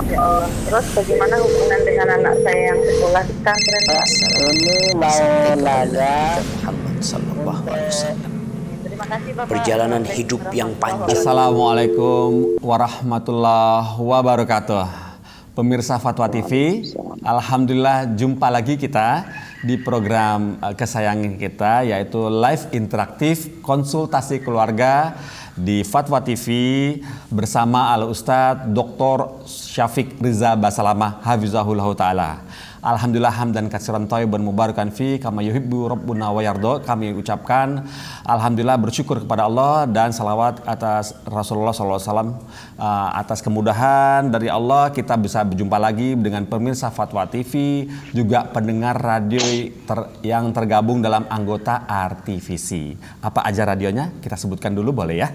Ya Allah. Terus bagaimana hubungan dengan anak saya yang sekolah di pesantren? Ini mau nanya. Muhammad sallallahu alaihi wasallam. Terima kasih Bapak. Perjalanan hidup yang panjang. Assalamualaikum warahmatullahi wabarakatuh. Pemirsa Fatwa TV, alhamdulillah jumpa lagi kita di program kesayangan kita, yaitu live interaktif konsultasi keluarga di Fatwa TV bersama Al Ustadz Dr. Syafiq Riza Basalamah Hafizahullah Ta'ala. Alhamdulillah hamdan katsiran thayyiban mubarakan fi kama yuhibbu rabbuna wa yarda. Kami ucapkan alhamdulillah, bersyukur kepada Allah dan salawat atas Rasulullah SAW, atas kemudahan dari Allah kita bisa berjumpa lagi dengan pemirsa Fatwa TV, juga pendengar radio yang tergabung dalam anggota RTVC. Apa aja radionya? Kita sebutkan dulu boleh ya.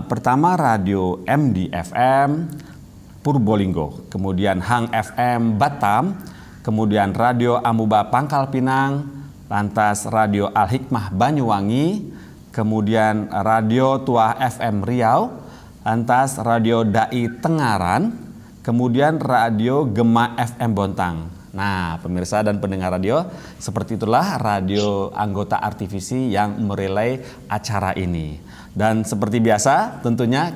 Pertama radio MDFM Purbolinggo, kemudian Hang FM Batam, kemudian Radio Amuba Pangkal Pinang, lantas Radio Al Hikmah Banyuwangi, kemudian Radio Tua FM Riau, lantas Radio Dai Tengaran, kemudian Radio Gema FM Bontang. Nah, pemirsa dan pendengar radio, seperti itulah radio anggota RTVC yang merelay acara ini. Dan seperti biasa, tentunya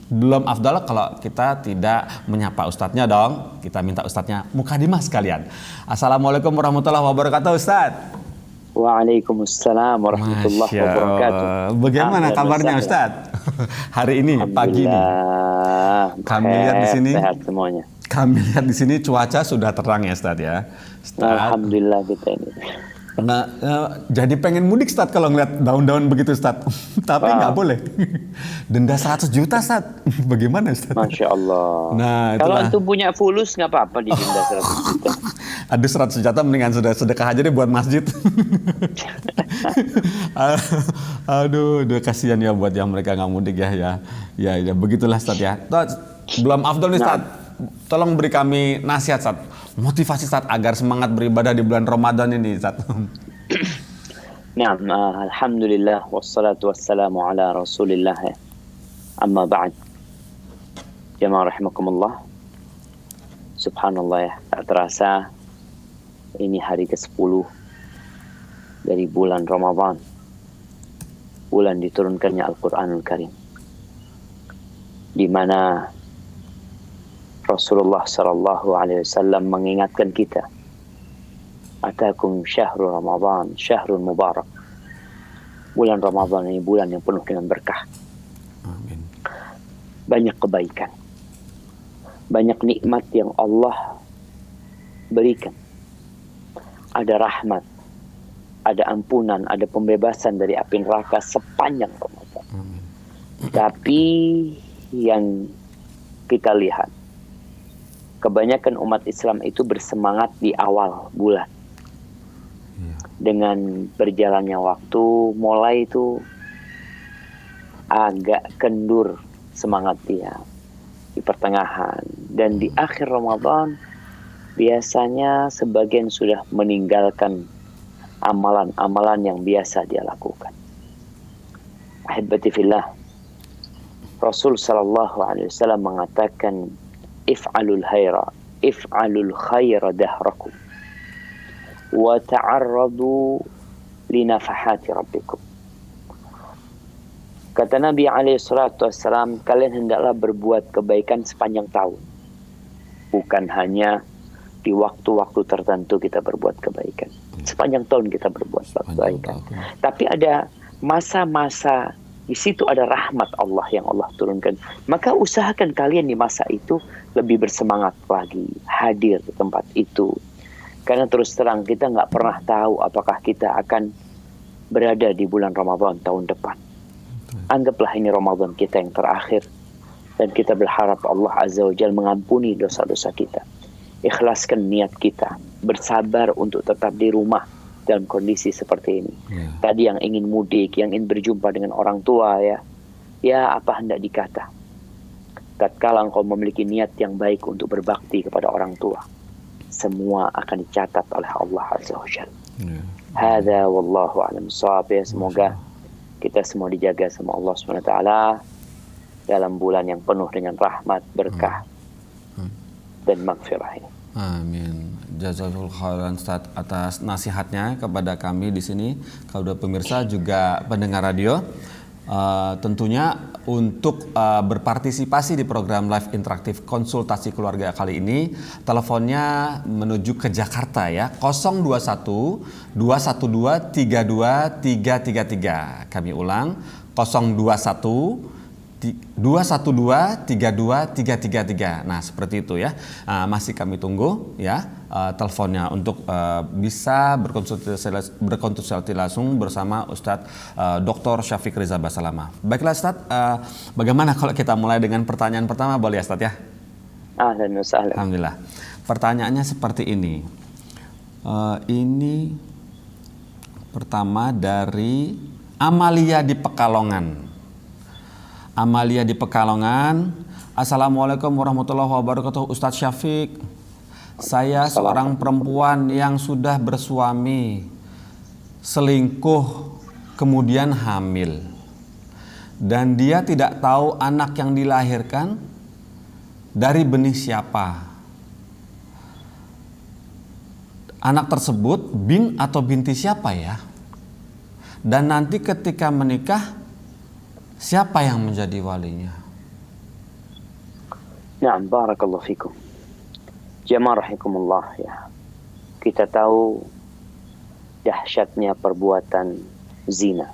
belum afdal kalau kita tidak menyapa ustadznya dong. Kita minta ustadznya mukadimah sekalian. Assalamualaikum warahmatullahi wabarakatuh, Ustadz. Waalaikumsalam warahmatullahi wabarakatuh. Bagaimana kabarnya Ustadz? Hari ini, pagi ini. Kami lihat di sini. Sehat semuanya. Kami lihat di sini cuaca sudah terang ya, Ustadz ya. Alhamdulillah kita ini. Nah, jadi pengen mudik Ustadz kalau ngeliat daun-daun begitu Ustadz. Tapi nggak boleh. Denda 100 juta Ustadz. Bagaimana Ustadz? Masya Allah. Nah, kalau antum punya fulus nggak apa-apa di denda 100 juta. Ada 100 juta mendingan sudah sedekah aja deh buat masjid. Aduh, kasihan ya buat yang mereka nggak mudik ya. Ya, begitulah Ustadz ya. Belum afdol nih Ustadz. Tolong beri kami nasihat Ustadz. Motivasi Ustadz agar semangat beribadah di bulan Ramadan ini Ustadz. Nah, alhamdulillah wassalatu wassalamu ala Rasulillah. Amma ba'd. Jamaah rahimakumullah. Subhanallah ya, tak terasa ini hari ke-10 dari bulan Ramadan. Bulan diturunkannya Al-Qur'anul Karim. Di mana Rasulullah sallallahu alaihi wasallam mengingatkan kita, atakum syahrul Ramadan, syahrul mubarak. Bulan Ramadan ini bulan yang penuh dengan berkah. Amin. Banyak kebaikan. Banyak nikmat yang Allah berikan. Ada rahmat, ada ampunan, ada pembebasan dari api neraka sepanjang Ramadan. Amin. Tapi yang kita lihat, kebanyakan umat Islam itu bersemangat di awal bulan. Dengan berjalannya waktu, mulai itu agak kendur semangat dia di pertengahan. Dan di akhir Ramadan, biasanya sebagian sudah meninggalkan amalan-amalan yang biasa dia lakukan. Ahibati fillah, Rasul sallallahu alaihi wasallam mengatakan, if'alul khaira dahrakum wa ta'arradu li nafahati rabbikum. Kata Nabi alaihi salatu wassalam, kalian hendaklah berbuat kebaikan sepanjang tahun. Bukan hanya di waktu-waktu tertentu kita berbuat kebaikan. Sepanjang tahun kita berbuat kebaikan. Tapi ada masa-masa, di situ ada rahmat Allah yang Allah turunkan. Maka usahakan kalian di masa itu lebih bersemangat lagi, hadir di tempat itu. Karena terus terang kita nggak pernah tahu apakah kita akan berada di bulan Ramadan tahun depan. Anggaplah ini Ramadan kita yang terakhir. Dan kita berharap Allah Azza wa Jalla mengampuni dosa-dosa kita. Ikhlaskan niat kita. Bersabar untuk tetap di rumah dalam kondisi seperti ini. Tadi yang ingin mudik, yang ingin berjumpa dengan orang tua ya apa hendak dikata. Tatkala engkau memiliki niat yang baik untuk berbakti kepada orang tua, semua akan dicatat oleh Allah Azza wa Jalla. Hadza wallahu a'lam bissawab. Semoga kita semua dijaga sama Allah Subhanahu wa taala dalam bulan yang penuh dengan rahmat, berkah, dan maghfirah ini. Amin. Jazakallahu khairan Ustaz atas nasihatnya kepada kami di sini, kepada pemirsa juga pendengar radio. Tentunya untuk berpartisipasi di program live interaktif konsultasi keluarga kali ini, teleponnya menuju ke Jakarta ya, 021 212 32 333. Kami ulang, 021 212 32 333. Nah, seperti itu ya. Masih kami tunggu ya teleponnya untuk bisa berkonsultasi langsung bersama Ustadz Dr. Syafiq Riza Basalamah. Baiklah Ustadz, bagaimana kalau kita mulai dengan pertanyaan pertama, boleh ya Ustadz ya? Ahlan wa sahlan. Alhamdulillah. Pertanyaannya seperti ini. Ini pertama dari Amalia di Pekalongan. Amalia di Pekalongan. Assalamualaikum warahmatullahi wabarakatuh Ustadz Syafiq. Saya seorang perempuan yang sudah bersuami, selingkuh, kemudian hamil. Dan dia tidak tahu anak yang dilahirkan dari benih siapa. Anak tersebut bin atau binti siapa ya? Dan nanti ketika menikah, siapa yang menjadi walinya? Na'am, barakallahu fikum. Jamaah rahikumullah ya. Kita tahu dahsyatnya perbuatan zina.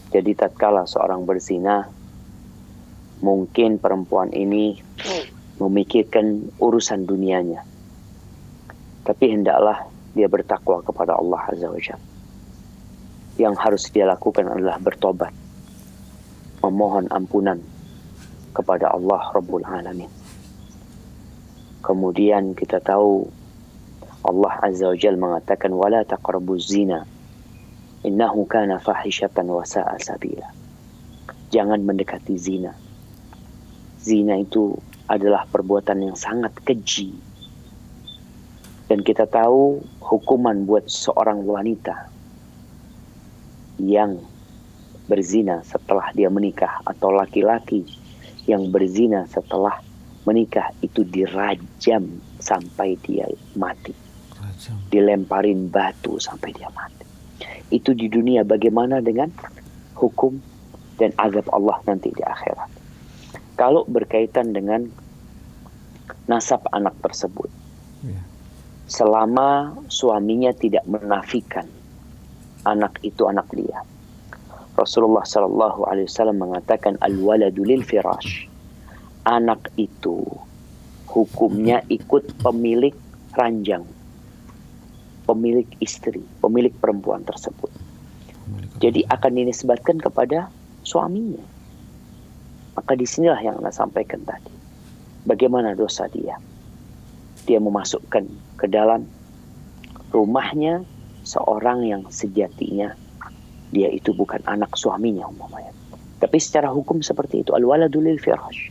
Jadi tatkala seorang berzina, mungkin perempuan ini memikirkan urusan dunianya. Tapi hendaklah dia bertakwa kepada Allah Azza wa Jalla. Yang harus dia lakukan adalah bertobat, memohon ampunan kepada Allah Rabbul Alamin. Kemudian kita tahu Allah Azza wa Jalla mengatakan wala taqrabuz zina innahu kana fahishatan wa sa'a sabila. Jangan mendekati zina. Zina itu adalah perbuatan yang sangat keji. Dan kita tahu hukuman buat seorang wanita yang berzina setelah dia menikah atau laki-laki yang berzina setelah menikah itu dirajam sampai dia mati. Dilemparin batu sampai dia mati. Itu di dunia. Bagaimana dengan hukum dan azab Allah nanti di akhirat? Kalau berkaitan dengan nasab anak tersebut, selama suaminya tidak menafikan anak itu anak dia. Rasulullah sallallahu alaihi wasallam mengatakan al-waladu lil firash. Anak itu hukumnya ikut pemilik ranjang, pemilik istri, pemilik perempuan tersebut. Jadi akan dinisbatkan kepada suaminya. Maka disinilah yang Anda sampaikan tadi. Bagaimana dosa dia? Dia memasukkan ke dalam rumahnya seorang yang sejatinya dia itu bukan anak suaminya umpamanya. Tapi secara hukum seperti itu, al-waladu lil firash.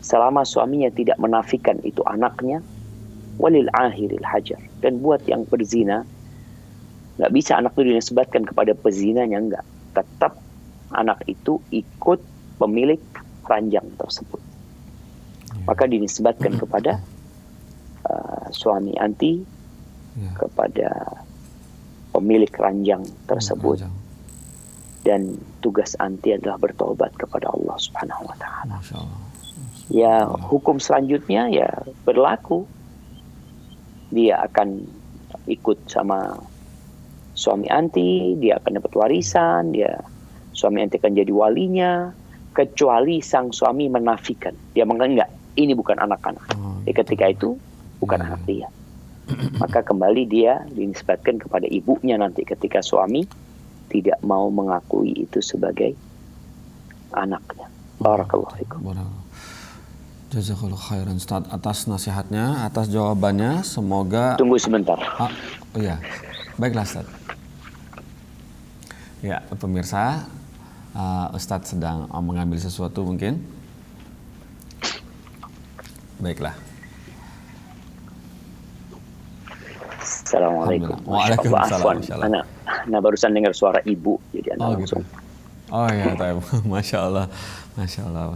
Selama suaminya tidak menafikan itu anaknya, walil ahiril hajar. Dan buat yang berzina, nggak bisa anak itu dinisbatkan kepada pezinanya, enggak. Tetap anak itu ikut pemilik ranjang tersebut. Maka dinisbatkan kepada suami anti, kepada pemilik ranjang tersebut. Dan tugas anti adalah bertobat kepada Allah Subhanahu wa taala. Ya, hukum selanjutnya ya berlaku. Dia akan ikut sama suami anti, dia akan dapat warisan, suami anti akan jadi walinya, kecuali sang suami menafikan. Dia mengatakan enggak, ini bukan anak-anak. Ketika itu bukan anak dia. Maka kembali dia dinisbatkan kepada ibunya nanti ketika suami tidak mau mengakui itu sebagai anaknya. Barakallahu fikum. Jazakallahu khairan Ustaz atas nasihatnya, atas jawabannya. Semoga. Tunggu sebentar. Oh iya. Baiklah Ustaz. Ya, pemirsa, Ustaz sedang mengambil sesuatu mungkin. Baiklah. Assalamualaikum. Waalaikumsalam. Ana barusan dengar suara ibu, jadi Anda langsung. Gitu. Oh ya, taib. Masya Allah, Masya Allah.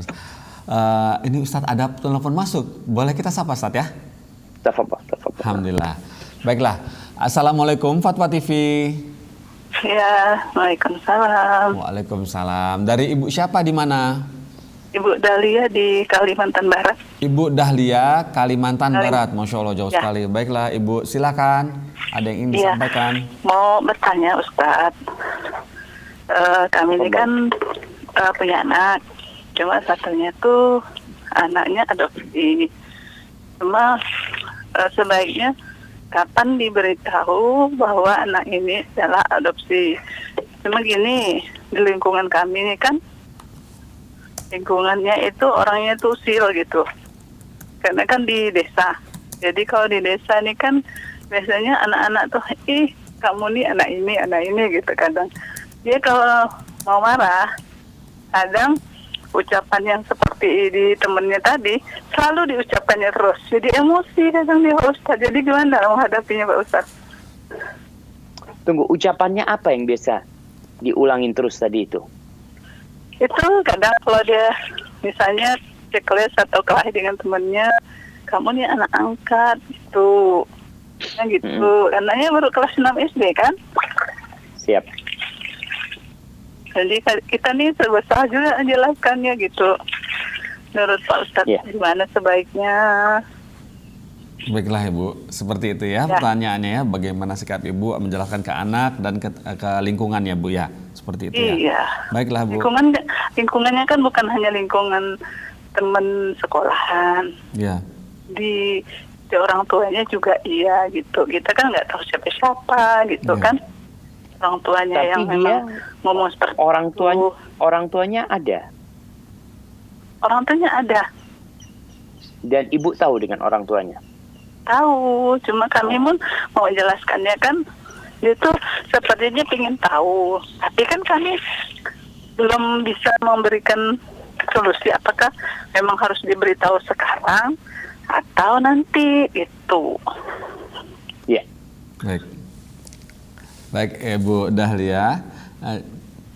Ini Ustadz ada telepon masuk, boleh kita sapa Ustadz ya? Tafadhal. Alhamdulillah. Baiklah, Assalamualaikum Fatwa TV. Ya, Waalaikumsalam. Waalaikumsalam. Dari Ibu siapa di mana? Ibu Dahlia di Kalimantan Barat. Ibu Dahlia, Kalimantan Barat. Masya Allah, jauh Ya. sekali. Baiklah, Ibu, silakan. Ada yang ingin Iya. disampaikan? Mau bertanya Ustadz, kami ini kan punya anak, cuma satunya tuh anaknya adopsi. Cuma sebaiknya kapan diberitahu bahwa anak ini adalah adopsi. Cuma gini, di lingkungan kami ini kan lingkungannya itu orangnya tuh usil gitu, karena kan di desa. Jadi kalau di desa ini kan biasanya anak-anak tuh kamu nih anak ini gitu. Kadang dia kalau mau marah, kadang ucapan yang seperti di temennya tadi selalu diucapkannya terus, jadi emosi kadang dia Pak Ustadz. Jadi gimana menghadapinya Pak Ustadz? Tunggu, ucapannya apa yang biasa diulangin terus tadi itu? Itu kadang kalau dia misalnya cekles atau kelahi dengan temannya, kamu nih anak angkat gitu. Nah gitu, anaknya baru kelas 6 SD kan? Siap. Jadi kita nih serba salah juga menjelaskannya gitu. Menurut Pak Ustadz, gimana sebaiknya? Baiklah Ibu, seperti itu ya pertanyaannya ya. Bagaimana sikap Ibu menjelaskan ke anak dan ke lingkungan ya Bu ya? Seperti itu ya. Iya. Baiklah Bu. Lingkungannya kan bukan hanya lingkungan teman sekolahan. Iya. Di orang tuanya juga iya gitu. Kita kan nggak tahu siapa-siapa gitu kan. Orang tuanya Tapi yang dia memang ngomong seperti orang tuanya ada. Orang tuanya ada. Dan Ibu tahu dengan orang tuanya? Tahu, cuma kami pun mau menjelaskannya kan. Dia tuh sepertinya ingin tahu. Tapi kan kami belum bisa memberikan solusi. Apakah memang harus diberitahu sekarang atau nanti itu. Ya. Baik Ibu Dahlia,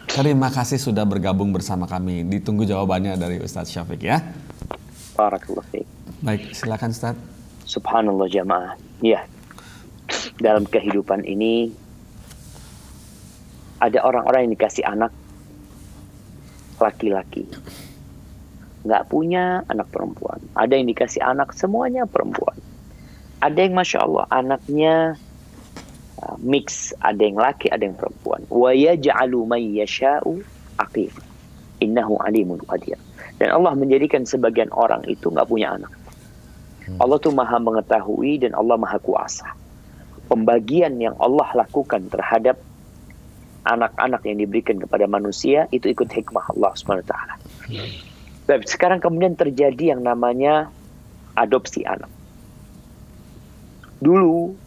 terima kasih sudah bergabung bersama kami. Ditunggu jawabannya dari Ustadz Syafiq ya. Barakallahu fiik. Baik, silakan Ustadz. Subhanallah jamaah. Ya. Dalam kehidupan ini ada orang-orang yang dikasih anak laki-laki, nggak punya anak perempuan. Ada yang dikasih anak semuanya perempuan. Ada yang masya Allah anaknya mix, ada yang laki, ada yang perempuan. Wa yaj'alu man yasha'u aqim. Innahu alimun qadir. Dan Allah menjadikan sebagian orang itu nggak punya anak. Allah tuh maha mengetahui dan Allah maha kuasa. Pembagian yang Allah lakukan terhadap anak-anak yang diberikan kepada manusia itu ikut hikmah Allah Subhanahu wa taala. Baik, sekarang kemudian terjadi yang namanya adopsi anak. Dulu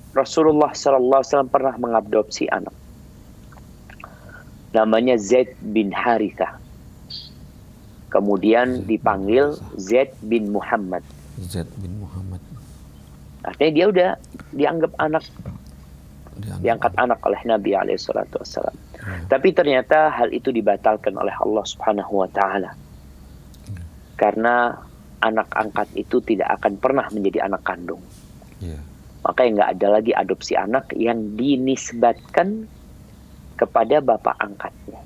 Rasulullah SAW pernah mengadopsi anak. Namanya Zaid bin Harithah. Kemudian dipanggil Zaid bin Muhammad. Zaid bin Muhammad. Artinya dia udah dianggap anak. Diangkat anak oleh Nabi SAW. Tapi ternyata hal itu dibatalkan oleh Allah Subhanahu wa taala. Karena anak angkat itu tidak akan pernah menjadi anak kandung. Makanya nggak ada lagi adopsi anak yang dinisbatkan kepada bapak angkatnya.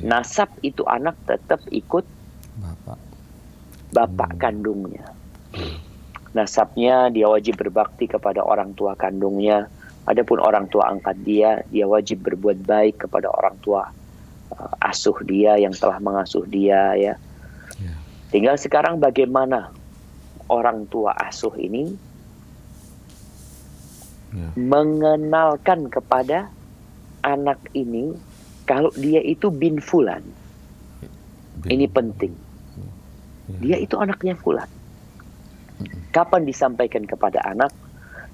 Nasab itu anak tetap ikut bapak kandungnya. Nasabnya dia wajib berbakti kepada orang tua kandungnya. Adapun orang tua angkat dia wajib berbuat baik kepada orang tua asuh dia yang telah mengasuh dia ya. Tinggal sekarang bagaimana orang tua asuh ini mengenalkan kepada anak ini kalau dia itu bin fulan. Ini penting. Dia itu anaknya fulan. Kapan disampaikan kepada anak?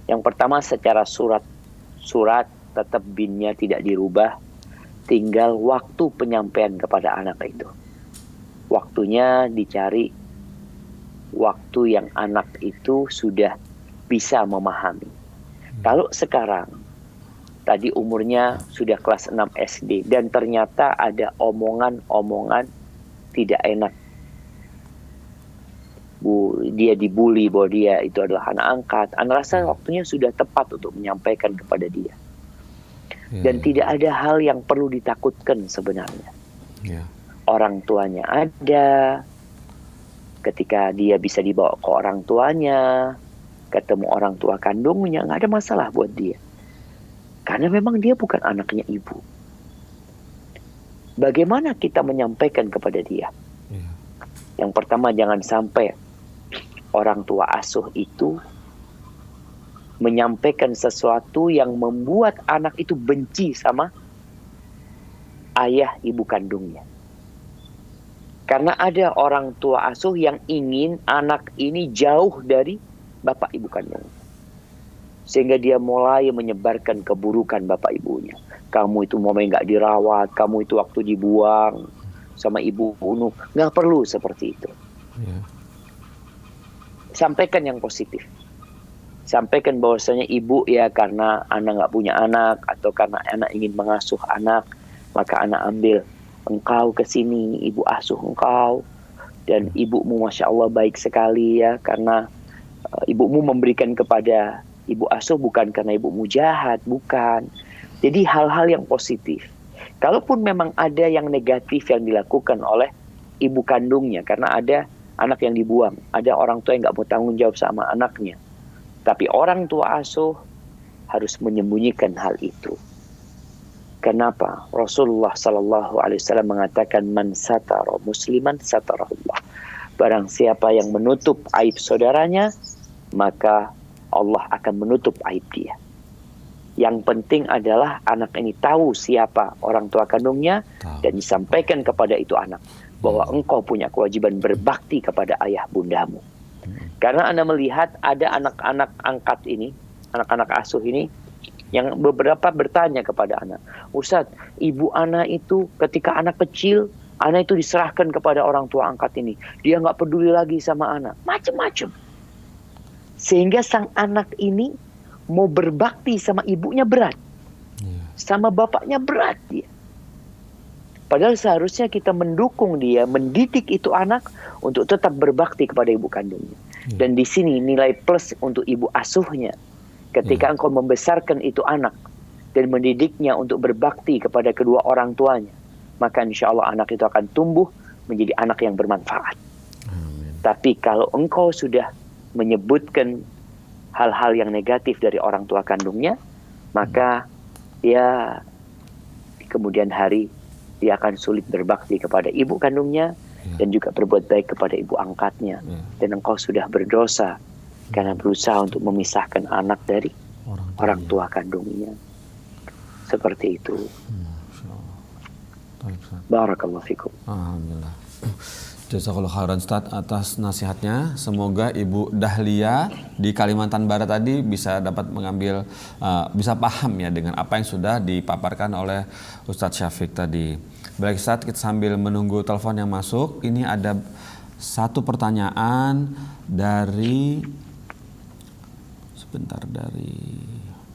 Yang pertama secara surat tetap binnya tidak dirubah. Tinggal waktu penyampaian kepada anak itu. Waktunya dicari waktu yang anak itu sudah bisa memahami. Kalau sekarang tadi umurnya sudah kelas 6 SD dan ternyata ada omongan-omongan tidak enak. Dia dibully bahwa dia itu adalah anak angkat. Anda rasa waktunya sudah tepat untuk menyampaikan kepada dia. Dan tidak ada hal yang perlu ditakutkan sebenarnya. Orang tuanya ada, ketika dia bisa dibawa ke orang tuanya, ketemu orang tua kandungnya, nggak ada masalah buat dia. Karena memang dia bukan anaknya ibu. Bagaimana kita menyampaikan kepada dia? Yang pertama, jangan sampai orang tua asuh itu menyampaikan sesuatu yang membuat anak itu benci sama ayah ibu kandungnya. Karena ada orang tua asuh yang ingin anak ini jauh dari bapak ibu kandungnya. Sehingga dia mulai menyebarkan keburukan bapak ibunya. Kamu itu momen nggak dirawat, kamu itu waktu dibuang sama ibu bunuh. Nggak perlu seperti itu. Sampaikan yang positif. Sampaikan bahwasanya ibu ya karena anak nggak punya anak atau karena anak ingin mengasuh anak, maka anak ambil engkau ke sini, ibu asuh engkau, dan ibumu masya Allah baik sekali ya karena ibumu memberikan kepada ibu asuh bukan karena ibumu jahat, bukan. Jadi hal-hal yang positif. Kalaupun memang ada yang negatif yang dilakukan oleh ibu kandungnya karena ada anak yang dibuang, ada orang tua yang nggak mau tanggung jawab sama anaknya. Tapi orang tua asuh harus menyembunyikan hal itu. Kenapa? Rasulullah Sallallahu Alaihi Wasallam mengatakan man satara musliman satarahullah. Barang siapa yang menutup aib saudaranya, maka Allah akan menutup aib dia. Yang penting adalah anak ini tahu siapa orang tua kandungnya dan disampaikan kepada itu anak bahwa engkau punya kewajiban berbakti kepada ayah bundamu. Karena Anda melihat ada anak-anak angkat ini, anak-anak asuh ini, yang beberapa bertanya kepada anak, Ustadz, ibu anak itu ketika anak kecil, anak itu diserahkan kepada orang tua angkat ini. Dia nggak peduli lagi sama anak. Macam-macam. Sehingga sang anak ini mau berbakti sama ibunya berat. Sama bapaknya berat dia. Padahal seharusnya kita mendukung dia, mendidik itu anak untuk tetap berbakti kepada ibu kandungnya. Dan di sini nilai plus untuk ibu asuhnya. Ketika engkau membesarkan itu anak dan mendidiknya untuk berbakti kepada kedua orang tuanya, maka insya Allah anak itu akan tumbuh menjadi anak yang bermanfaat. Tapi kalau engkau sudah menyebutkan hal-hal yang negatif dari orang tua kandungnya, maka ya di kemudian hari dia akan sulit berbakti kepada ibu kandungnya dan juga berbuat baik kepada ibu angkatnya. Dan engkau sudah berdosa karena berusaha untuk memisahkan anak dari orang tua kandungnya. Seperti itu. Barakallahu fikum. Alhamdulillah. Jazakallahu khairan Ustaz atas nasihatnya. Semoga Ibu Dahlia di Kalimantan Barat tadi bisa dapat mengambil, bisa paham ya dengan apa yang sudah dipaparkan oleh Ustadz Syafiq tadi. Baik Ustadz, kita sambil menunggu telepon yang masuk. Ini ada satu pertanyaan dari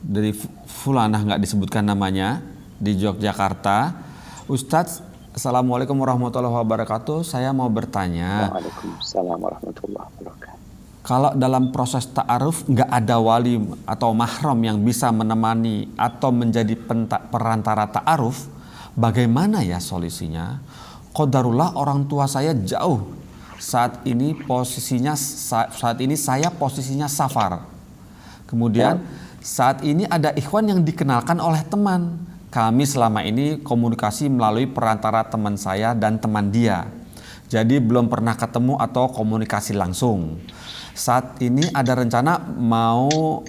dari Fulanah, nggak disebutkan namanya, di Yogyakarta. Ustadz, Assalamualaikum warahmatullahi wabarakatuh. Saya mau bertanya. Waalaikumsalam warahmatullahi wabarakatuh. Kalau dalam proses ta'aruf nggak ada wali atau mahram yang bisa menemani atau menjadi perantara ta'aruf, bagaimana ya solusinya? Qadarullah orang tua saya jauh. Saat ini saya posisinya safar. Kemudian saat ini ada ikhwan yang dikenalkan oleh teman. Kami selama ini komunikasi melalui perantara teman saya dan teman dia. Jadi belum pernah ketemu atau komunikasi langsung. Saat ini ada rencana mau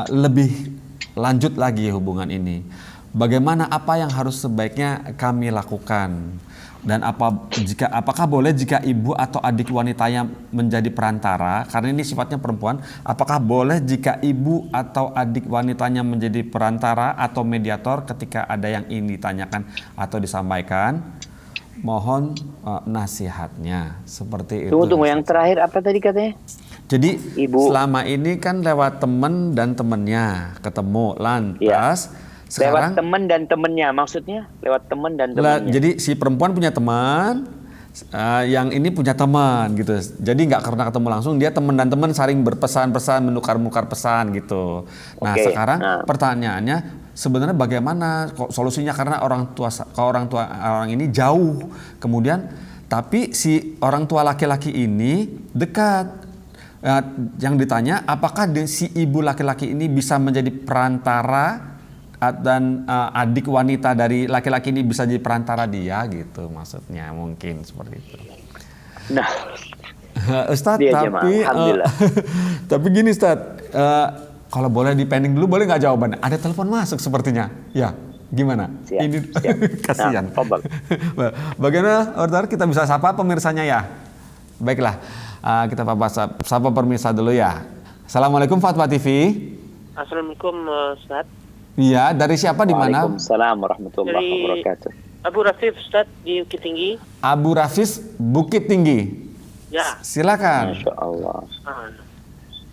lebih lanjut lagi hubungan ini. Bagaimana, apa yang harus sebaiknya kami lakukan? Dan apakah boleh jika ibu atau adik wanitanya menjadi perantara? Karena ini sifatnya perempuan. Apakah boleh jika ibu atau adik wanitanya menjadi perantara atau mediator ketika ada yang ingin ditanyakan atau disampaikan? Mohon nasihatnya. Seperti itu. Tunggu, yang terakhir apa tadi katanya? Jadi Ibu. selama ini kan lewat temen dan temennya ketemu, lantas sekarang Lewat teman dan temennya, maksudnya lewat teman dan temennya. jadi si perempuan punya teman, yang ini punya teman gitu. Jadi nggak karena ketemu langsung, dia teman dan teman saling berpesan-pesan, menukar-nukar pesan gitu. Nah Oke, sekarang nah. pertanyaannya sebenarnya bagaimana solusinya, karena orang ini jauh, kemudian tapi si orang tua laki-laki ini dekat. Yang ditanya apakah si ibu laki-laki ini bisa menjadi perantara dan adik wanita dari laki-laki ini bisa jadi perantara dia gitu, maksudnya mungkin seperti itu. Nah, Ustadz, dia jemaah, tapi alhamdulillah. tapi gini Ustadz, kalau boleh dipending dulu, boleh nggak jawabannya? Ada telepon masuk sepertinya, ya gimana? Siap, Ini siap. kasihan. Nah, tafadhal. Bagaimana Ustadz, kita bisa sapa pemirsanya ya? Baiklah, kita sapa pemirsa dulu ya. Assalamualaikum Fatwa TV. Assalamualaikum Ustaz. Iya, dari siapa di mana? Waalaikumsalam warahmatullahi Dari wabarakatuh. Abu Rafif Ustaz di Bukit Tinggi. Abu Rafis, Bukit Tinggi. Ya. Silakan. Masya Allah.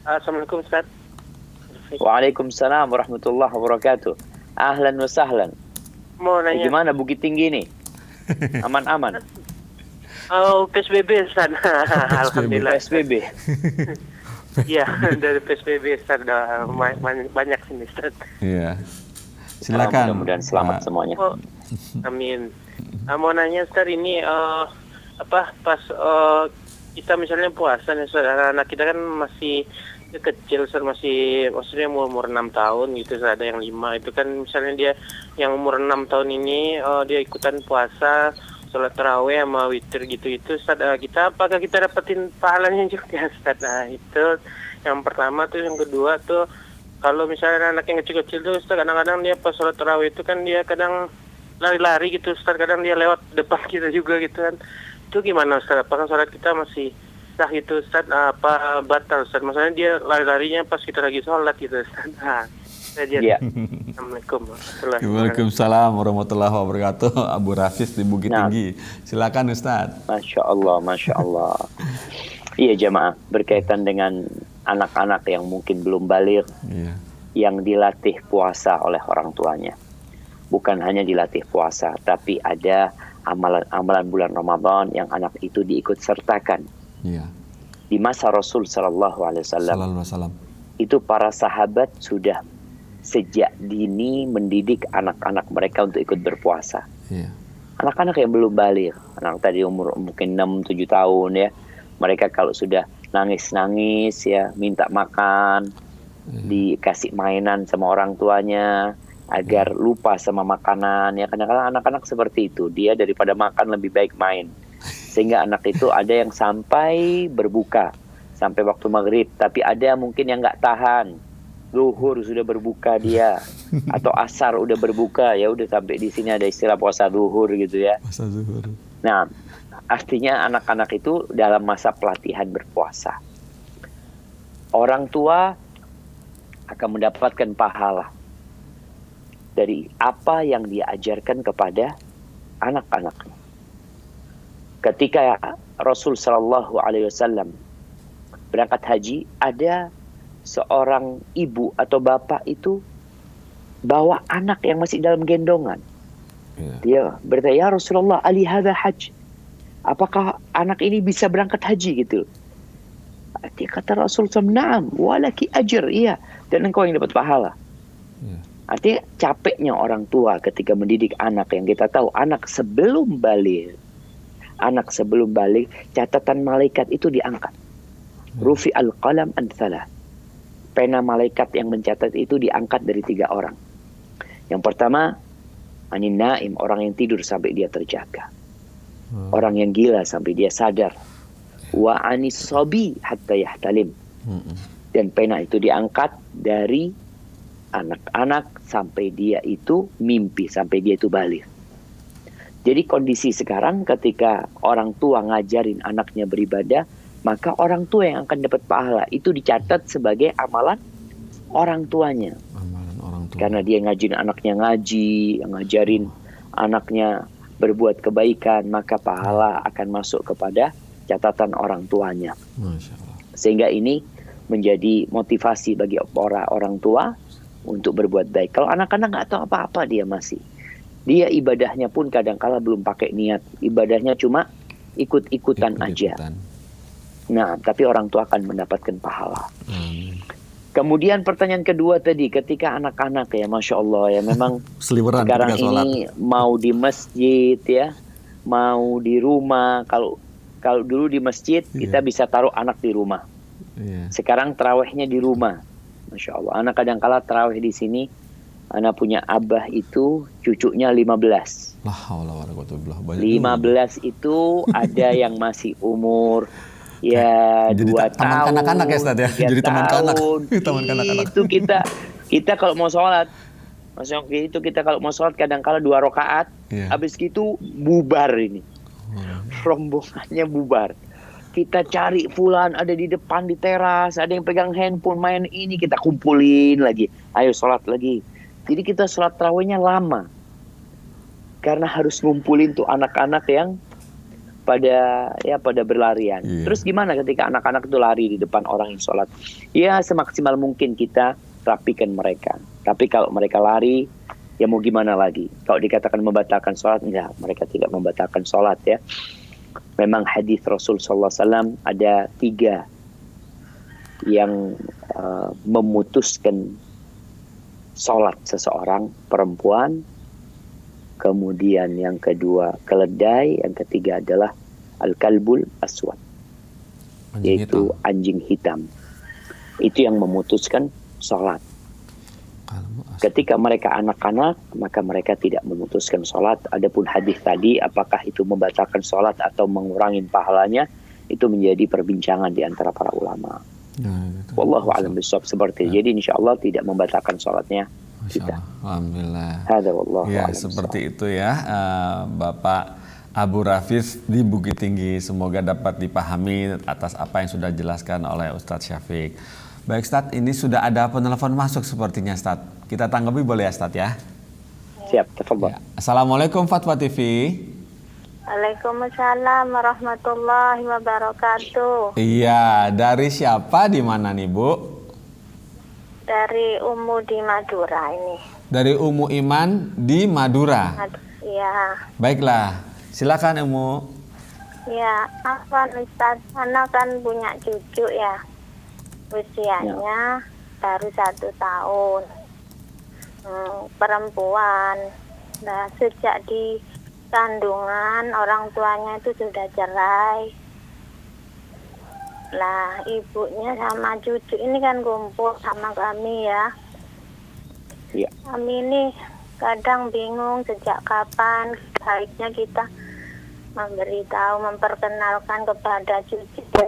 Assalamualaikum Ustaz. Waalaikumsalam warahmatullahi wabarakatuh. Ahlan wa sahlan. Mau nanya. Gimana Bukit Tinggi nih? Aman-aman? Oh, PSBB Ustaz. Alhamdulillah. PSBB. Iya, dari PSBB Ustaz udah banyak sini Ustaz. Iya. Silakan. Mudah-mudahan selamat semuanya. Oh, amin. Mau nanya Ustaz, ini pas kita misalnya puasa nih Ustaz, anak kita kan masih kecil Ustaz, maksudnya umur 6 tahun gitu Ustaz, ada yang 5 itu kan, misalnya dia yang umur 6 tahun ini dia ikutan puasa, sholat tarawih sama witir gitu-itu Ustaz, apakah kita dapetin pahalanya juga Ustaz? Nah itu yang pertama tuh. Yang kedua tuh, kalau misalnya anak yang kecil-kecil tuh Ustaz, kadang-kadang dia pas sholat tarawih itu kan dia kadang lari-lari gitu Ustaz, kadang dia lewat depan kita juga gitu kan. Itu gimana Ustaz? Apakah sholat kita masih sah gitu Ustaz? Apa batal Ustaz? Maksudnya dia lari-larinya pas kita lagi sholat gitu Ustaz. Nah, Iya. Assalamualaikum warahmatullahi wabarakatuh. Waalaikumsalam warahmatullahi wabarakatuh. Abu Rafis di Bukit Nah. Tinggi. Silakan Ustadz. Masya Allah, Masya Allah. Iya jemaah, berkaitan dengan anak-anak yang mungkin belum balik, Iya. yang dilatih puasa oleh orang tuanya. Bukan hanya dilatih puasa, tapi ada amalan-amalan bulan Ramadan yang anak itu diikut sertakan. Iya. Di masa Rasul Sallallahu Alaihi Wasallam, Sallallahu alaihi wasallam. itu para sahabat sudah sejak dini mendidik anak-anak mereka untuk ikut berpuasa. Iya. Anak-anak yang belum balik, anak tadi umur mungkin 6-7 tahun ya, mereka kalau sudah nangis-nangis ya, minta makan, dikasih mainan sama orang tuanya agar lupa sama makanan ya. Kadang-kadang anak-anak seperti itu, dia daripada makan lebih baik main, sehingga anak itu ada yang sampai berbuka sampai waktu maghrib, tapi ada mungkin yang nggak tahan, zuhur sudah berbuka dia, atau asar udah berbuka, ya udah sampai di sini ada istilah puasa zuhur gitu ya. Puasa zuhur. Nah, artinya anak-anak itu dalam masa pelatihan berpuasa. Orang tua akan mendapatkan pahala dari apa yang dia ajarkan kepada anak-anaknya. Ketika Rasul Shallallahu Alaihi Wasallam berangkat haji, ada seorang ibu atau bapak itu bawa anak yang masih dalam gendongan. Dia bertanya, ya Rasulullah, ali hadha hajj, apakah anak ini bisa berangkat haji gitu? Dia kata Rasul SAW, na'am, walaki ajr, iya, dan engkau yang dapat pahala. Artinya capeknya orang tua ketika mendidik anak, yang kita tahu anak sebelum balik, catatan malaikat itu diangkat. Rufi al-qalam an thalath. Pena malaikat yang mencatat itu diangkat dari 3 orang. Yang pertama, anin naim, orang yang tidur sampai dia terjaga. Orang yang gila sampai dia sadar. Wa anis sobi hatta yahtalim. Dan pena itu diangkat dari anak-anak sampai dia itu mimpi, sampai dia itu balik. Jadi kondisi sekarang ketika orang tua ngajarin anaknya beribadah, maka orang tua yang akan dapat pahala itu dicatat sebagai amalan orang tuanya. Amalan orang tua. Karena dia ngajarin anaknya ngaji, ngajarin anaknya berbuat kebaikan, maka pahala akan masuk kepada catatan orang tuanya. Masya Allah. Sehingga ini menjadi motivasi bagi orang tua untuk berbuat baik. Kalau anak-anak nggak tahu apa-apa, dia ibadahnya pun kadang-kala belum pakai niat. Ibadahnya cuma ikut-ikutan aja. Nah, tapi orang tua akan mendapatkan pahala. Kemudian pertanyaan kedua tadi, ketika anak-anak ya, Masya Allah ya, memang sekarang ini mau di masjid ya, mau di rumah. Kalau dulu di masjid kita bisa taruh anak di rumah. Sekarang tarawihnya di rumah. Masya Allah. Anak kadang-kala tarawih di sini. Anak punya abah itu cucunya 15. 15 itu ada yang masih umur ya 2 tahun. Taman kanak-kanak ya Ustaz ya. Jadi taman kanak-kanak. Itu kita kalau mau sholat, maksudnya itu kita kalau mau sholat kadang-kala 2 rakaat. Habis itu bubar ini. Rombongannya bubar. Kita cari fulan ada di depan di teras, ada yang pegang handphone main ini, kita kumpulin lagi. Ayo sholat lagi. Jadi kita sholat tarawihnya lama. Karena harus ngumpulin tuh anak-anak yang pada berlarian. Terus gimana ketika anak-anak itu lari di depan orang yang sholat? Ya semaksimal mungkin kita rapikan mereka. Tapi kalau mereka lari, ya mau gimana lagi? Kalau dikatakan membatalkan sholat, enggak, mereka tidak membatalkan sholat ya. Memang hadis Rasul SAW ada 3 yang memutuskan sholat seseorang, perempuan, kemudian yang kedua keledai, yang ketiga adalah al-kalbul aswad, yaitu anjing hitam. Itu yang memutuskan sholat. Ketika mereka anak-anak, maka mereka tidak memutuskan sholat. Adapun hadis tadi, apakah itu membatalkan sholat atau mengurangi pahalanya, itu menjadi perbincangan di antara para ulama. Wallahu a'lam bishawab seperti itu. Jadi insya Allah tidak membatalkan sholatnya kita. Alhamdulillah. Hada wallahu a'lam seperti itu ya, Bapak Abu Rafiz di Bukit Tinggi. Semoga dapat dipahami atas apa yang sudah dijelaskan oleh Ustadz Syafiq. Baik Ustadz, ini sudah ada penelpon masuk sepertinya Ustadz. Kita tanggapi boleh ya Ustadz ya? Siap, tafadhol. Assalamualaikum Fatwa TV. Waalaikumsalam warahmatullahi wabarakatuh. Iya, dari siapa, di mana nih Bu? Dari Umu di Madura ini. Dari Umu Iman di Madura. Iya. Baiklah, silakan Umu. Ya, apa Ustaz? Anak kan punya cucu ya. Usianya baru 1 tahun. Perempuan. Nah, sejak di kandungan orang tuanya itu sudah cerai. Lah, ibunya sama cucu ini kan kumpul sama kami ya. Iya. Kami ini kadang bingung sejak kapan baiknya kita memberitahu, memperkenalkan kepada cucu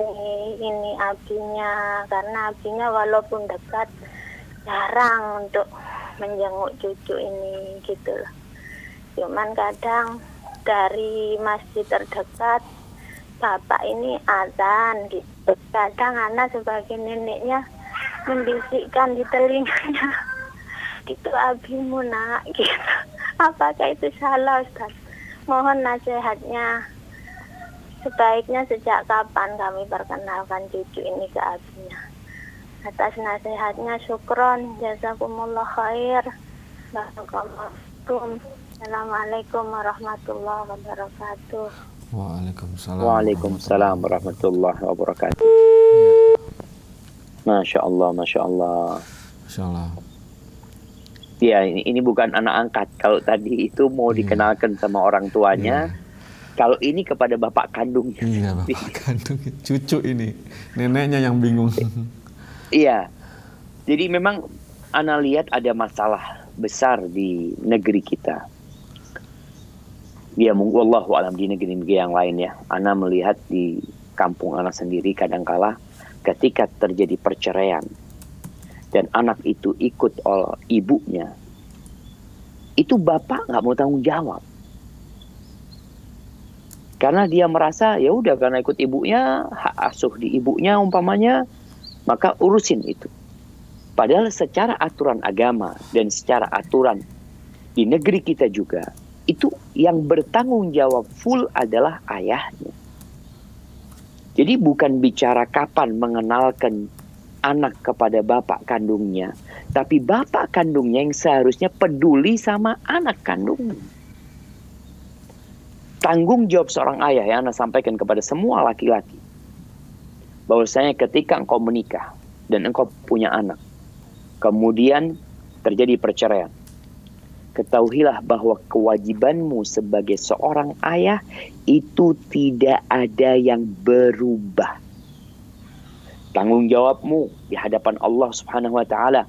ini abinya, karena abinya walaupun dekat jarang untuk menjenguk cucu ini gitu loh. Cuman kadang dari masjid terdekat bapak ini azan gitu. Kadang anak sebagai neneknya membisikkan di telinganya, itu abimu nak gitu. Apakah itu salah Ustaz? Mohon nasihatnya. Sebaiknya sejak kapan kami perkenalkan cucu ini ke abinya? Atas nasihatnya syukron, jazakumullah khair. Assalamualaikum warahmatullahi wabarakatuh. Waalaikumsalam warahmatullahi wabarakatuh. Masya Allah, Masya Allah. Masya Allah. Ya, ini bukan anak angkat. Kalau tadi itu mau dikenalkan sama orang tuanya, kalau ini kepada bapak kandungnya. Iya, bapak kandung, cucu ini, neneknya yang bingung. Iya, jadi memang Ana lihat ada masalah besar di negeri kita. Ya, wallahu alam di negeri-negeri yang lain ya. Ana melihat di kampung Ana sendiri kadangkala ketika terjadi perceraian dan anak itu ikut oleh ibunya, itu bapak nggak mau tanggung jawab. Karena dia merasa ya udah karena ikut ibunya, hak asuh di ibunya umpamanya, maka urusin itu. Padahal secara aturan agama dan secara aturan di negeri kita juga, itu yang bertanggung jawab full adalah ayahnya. Jadi bukan bicara kapan mengenalkan anak kepada bapak kandungnya, tapi bapak kandungnya yang seharusnya peduli sama anak kandungnya. Tanggung jawab seorang ayah yang Anda sampaikan kepada semua laki-laki, bahwasanya ketika engkau menikah dan engkau punya anak, kemudian terjadi perceraian, ketahuilah bahwa kewajibanmu sebagai seorang ayah itu tidak ada yang berubah. Tanggung jawabmu di hadapan Allah Subhanahu wa taala,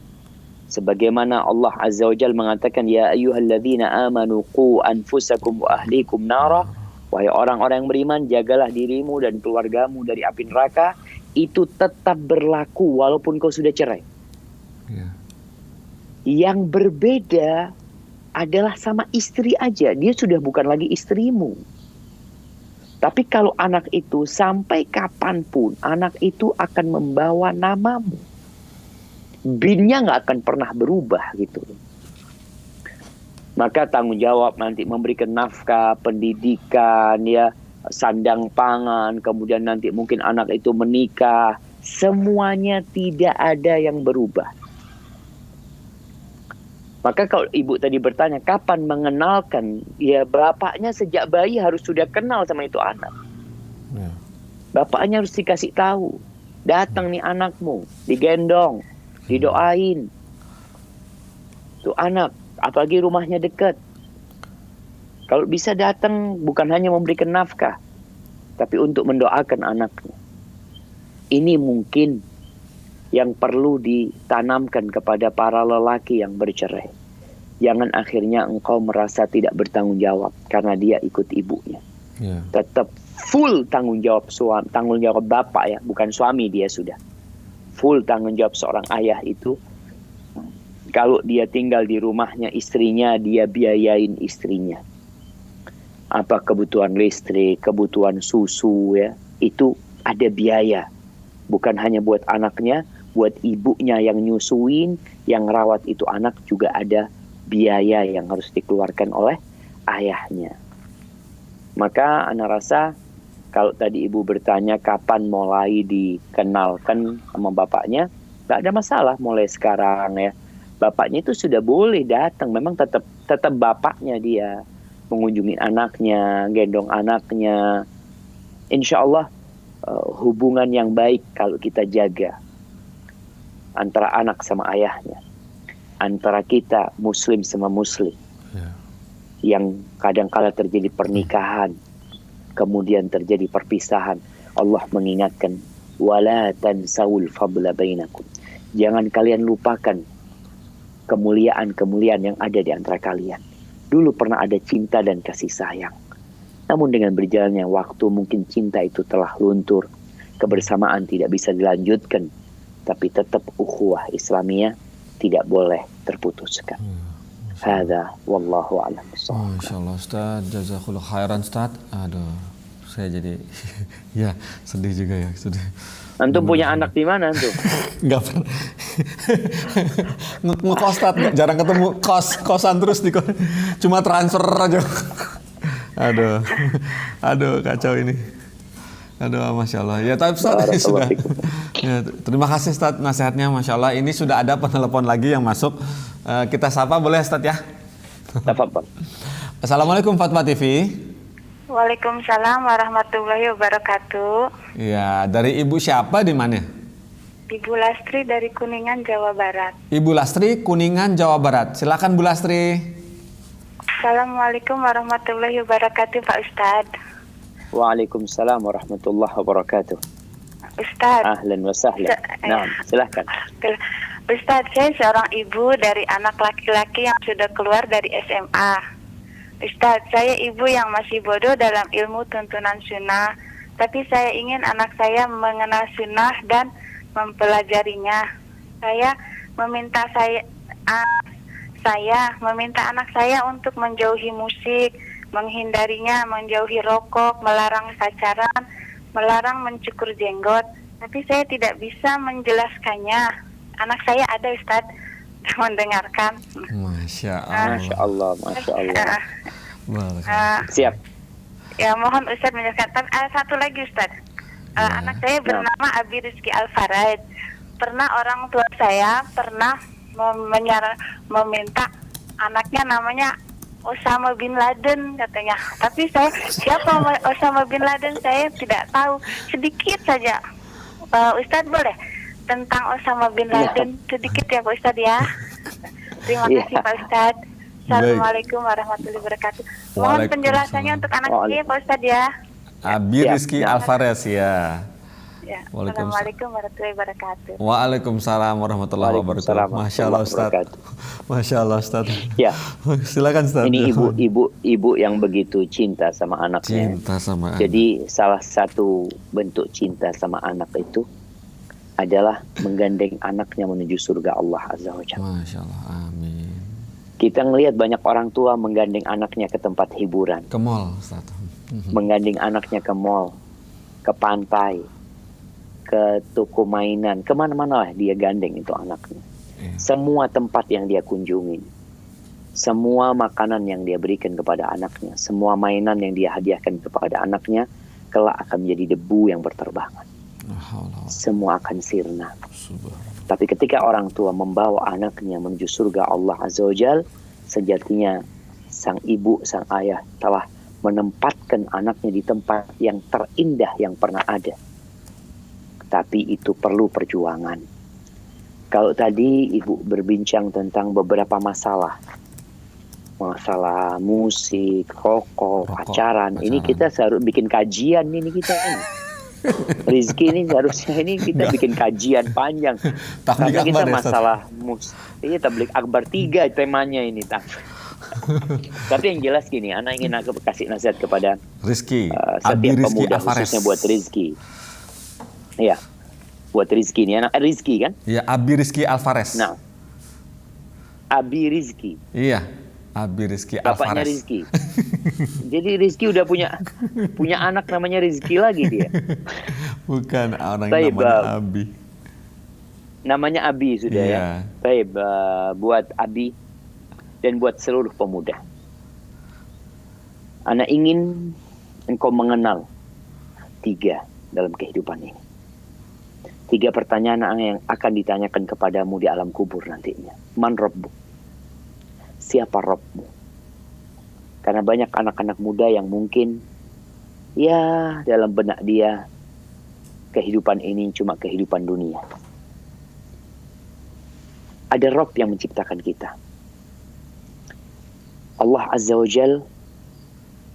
sebagaimana Allah Azza wa Jalla mengatakan, ya ayyuhalladzina amanu qu anfusakum wa ahlikum nara, wahai orang-orang yang beriman, jagalah dirimu dan keluargamu dari api neraka. Itu tetap berlaku walaupun kau sudah cerai. Yang berbeda adalah sama istri aja, dia sudah bukan lagi istrimu. Tapi kalau anak itu sampai kapanpun, anak itu akan membawa namamu. Binnya nggak akan pernah berubah gitu. Maka tanggung jawab nanti memberikan nafkah, pendidikan, ya, sandang pangan, kemudian nanti mungkin anak itu menikah, semuanya tidak ada yang berubah. Maka kalau ibu tadi bertanya kapan mengenalkan, ya bapaknya sejak bayi harus sudah kenal sama itu anak. Bapaknya harus dikasih tahu, datang nih anakmu, digendong, didoain. Tuh anak, apalagi rumahnya dekat. Kalau bisa datang bukan hanya memberikan nafkah, tapi untuk mendoakan anaknya. Ini mungkin yang perlu ditanamkan kepada para lelaki yang bercerai. Jangan akhirnya engkau merasa tidak bertanggung jawab karena dia ikut ibunya. Tetap full tanggung jawab suami, tanggung jawab bapak ya, bukan suami dia sudah. Full tanggung jawab seorang ayah itu. Kalau dia tinggal di rumahnya istrinya, dia biayain istrinya. Apa kebutuhan listrik, kebutuhan susu ya, itu ada biaya. Bukan hanya buat anaknya, buat ibunya yang nyusuin, yang rawat itu anak juga ada biaya yang harus dikeluarkan oleh ayahnya. Maka Ana rasa kalau tadi ibu bertanya kapan mulai dikenalkan sama bapaknya, nggak ada masalah mulai sekarang ya. Bapaknya itu sudah boleh datang, memang tetap bapaknya dia mengunjungi anaknya, gendong anaknya. Insya Allah hubungan yang baik kalau kita jaga antara anak sama ayahnya, antara kita muslim sama muslim, yang kadang-kala terjadi pernikahan, kemudian terjadi perpisahan. Allah mengingatkan, wala tansawul fadla bainakum. Jangan kalian lupakan kemuliaan-kemuliaan yang ada di antara kalian. Dulu pernah ada cinta dan kasih sayang. Namun dengan berjalannya waktu mungkin cinta itu telah luntur, kebersamaan tidak bisa dilanjutkan. Tapi tetap ukhuwah Islamiyah tidak boleh terputuskan. Hadza wallahu a'lam. Masyaallah Ustaz, jazakallahu khairan Ustaz. Aduh, saya jadi ya sedih juga ya, sedih. Antum punya anak di mana antum? Enggak pernah. Ngekos Ustaz, jarang ketemu, kosan terus di cuma transfer aja. Aduh kacau ini. Aduh, Masya Allah. Ya, tapi Ustaz ini sudah. Ya, terima kasih Ustaz nasihatnya, Masya Allah. Ini sudah ada penelepon lagi yang masuk. Kita sapa boleh Ustaz ya? Tafadhol. Assalamualaikum Fatma TV. Waalaikumsalam warahmatullahi wabarakatuh. Ya, dari Ibu siapa di mana? Ibu Lastri dari Kuningan, Jawa Barat. Ibu Lastri, Kuningan, Jawa Barat. Silakan Bu Lastri. Assalamualaikum warahmatullahi wabarakatuh Pak Ustadz. Waalaikumsalam warahmatullahi wabarakatuh. Ustadz. Ahlan wa sahlan. Nah, silahkan. Ustadz, saya seorang ibu dari anak laki-laki yang sudah keluar dari SMA. Ustadz, saya ibu yang masih bodoh dalam ilmu tuntunan sunnah. Tapi saya ingin anak saya mengenal sunnah dan mempelajarinya. Saya meminta anak saya untuk menjauhi musik, menghindarinya, menjauhi rokok, melarang pacaran, melarang mencukur jenggot. Tapi saya tidak bisa menjelaskannya. Anak saya ada Ustadz, mendengarkan. Masya Allah. Masya Allah. Siap. Ya mohon Ustadz menjelaskan. Tapi ada satu lagi Ustadz. Anak saya bernama Abi Rizky Alfaraj. Pernah orang tua saya meminta anaknya namanya Osama bin Laden katanya. Tapi siapa Osama bin Laden saya tidak tahu. Sedikit saja. Ustadz boleh tentang Osama bin Laden sedikit ya Pak Ustadz ya. Terima kasih Pak Ustadz. Assalamualaikum warahmatullahi wabarakatuh. Mohon penjelasannya untuk anak saya Pak Ustadz ya. Abi Rizky Alvarez ya. Ya. Assalamualaikum warahmatullahi wabarakatuh. Waalaikumsalam warahmatullahi wabarakatuh. Masya Allah Ustaz. Masya Allah Ustaz. Ya. Silakan Ustaz. Ini ibu yang begitu cinta sama anaknya. Cinta sama anak. Jadi salah satu bentuk cinta sama anak itu adalah menggandeng anaknya menuju surga Allah Azza wa Jalla. Masya Allah. Amin. Kita ngelihat banyak orang tua menggandeng anaknya ke tempat hiburan. Ke mall Ustaz. Menggandeng anaknya ke mall, ke pantai, ke toko mainan, kemana-mana lah dia gandeng itu anaknya. Semua tempat yang dia kunjungi, semua makanan yang dia berikan kepada anaknya, semua mainan yang dia hadiahkan kepada anaknya, kelak akan menjadi debu yang berterbangan. Semua akan sirna. Tapi ketika orang tua membawa anaknya menuju surga Allah Azza wa Jalla, sejatinya sang ibu, sang ayah telah menempatkan anaknya di tempat yang terindah yang pernah ada. Tapi itu perlu perjuangan. Kalau tadi ibu berbincang tentang beberapa masalah musik, rokok, pacaran. Ini kita harus bikin kajian ini kita ini. Rizky ini harusnya ini kita bikin kajian panjang. Karena kita masalah tabligh akbar 3 temanya ini. Tapi yang jelas gini, anak ingin aku kasih nasihat kepada Rizky, setiap pemuda khususnya buat Rizky. Iya, buat Rizky ini anak Rizky kan? Iya, Abi Rizky Alvarez. Nah, Abi Rizky. Iya, Abi Rizky Alvarez. Bapaknya Rizky. Jadi Rizky udah punya anak namanya Rizky lagi dia. Bukan orang yang namanya Abi. Namanya Abi sudah ya. Baik, buat Abi dan buat seluruh pemuda. Ana ingin engkau mengenal 3 dalam kehidupan ini. 3 pertanyaan yang akan ditanyakan kepadamu di alam kubur nantinya. Man Rabbu? Siapa Rabbmu? Karena banyak anak-anak muda yang mungkin ya dalam benak dia kehidupan ini cuma kehidupan dunia. Ada Rabb yang menciptakan kita. Allah Azza wa Jal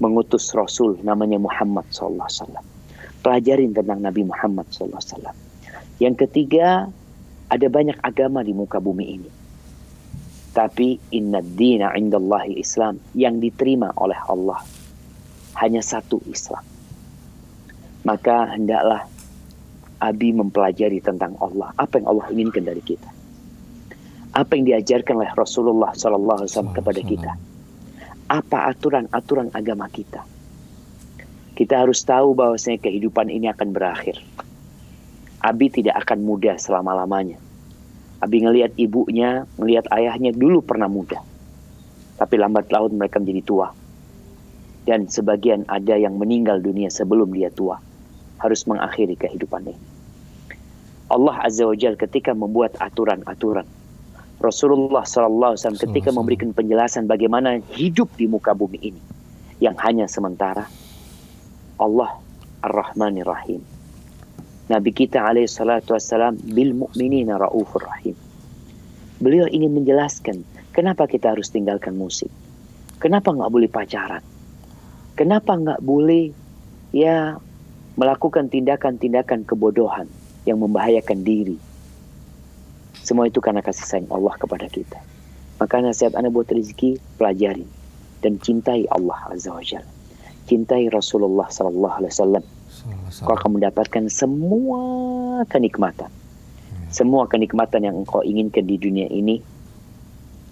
mengutus Rasul namanya Muhammad SAW. Pelajarin tentang Nabi Muhammad SAW. Yang ketiga, ada banyak agama di muka bumi ini. Tapi inna dina indallahi Islam, yang diterima oleh Allah hanya satu Islam. Maka hendaklah Abi mempelajari tentang Allah. Apa yang Allah inginkan dari kita? Apa yang diajarkan oleh Rasulullah SAW kepada kita? Apa aturan-aturan agama kita? Kita harus tahu bahwasanya kehidupan ini akan berakhir. Abi tidak akan muda selama-lamanya. Abi ngelihat ibunya, ngelihat ayahnya dulu pernah muda. Tapi lambat laun mereka menjadi tua. Dan sebagian ada yang meninggal dunia sebelum dia tua. Harus mengakhiri kehidupan ini. Allah Azza wa Jalla ketika membuat aturan-aturan, Rasulullah SAW ketika memberikan penjelasan bagaimana hidup di muka bumi ini yang hanya sementara, Allah Ar-Rahmanir Rahim. Nabi kita alaihi salatu wassalam bil mu'minina raufur rahim. Beliau ingin menjelaskan kenapa kita harus tinggalkan musik. Kenapa nggak boleh pacaran? Kenapa nggak boleh ya melakukan tindakan-tindakan kebodohan yang membahayakan diri. Semua itu karena kasih sayang Allah kepada kita. Maka nasihat Anda buat Rizky, pelajari dan cintai Allah Azza wa Jalla. Cintai Rasulullah sallallahu alaihi wasallam. Kau akan mendapatkan semua kenikmatan. Semua kenikmatan yang engkau inginkan di dunia ini,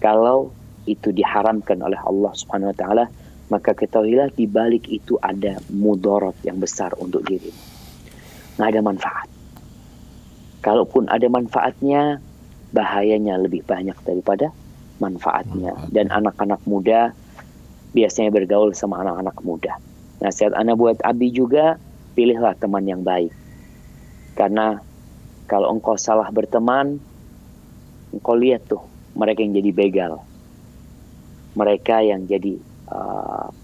kalau itu diharamkan oleh Allah Subhanahu wa taala, maka ketahuilah di balik itu ada mudarat yang besar untuk dirimu. Nggak ada manfaat. Kalaupun ada manfaatnya, bahayanya lebih banyak daripada manfaatnya. Dan anak-anak muda biasanya bergaul sama anak-anak muda. Nasihat Ana buat Abi juga, pilihlah teman yang baik. Karena kalau engkau salah berteman, engkau lihat tuh mereka yang jadi begal, mereka yang jadi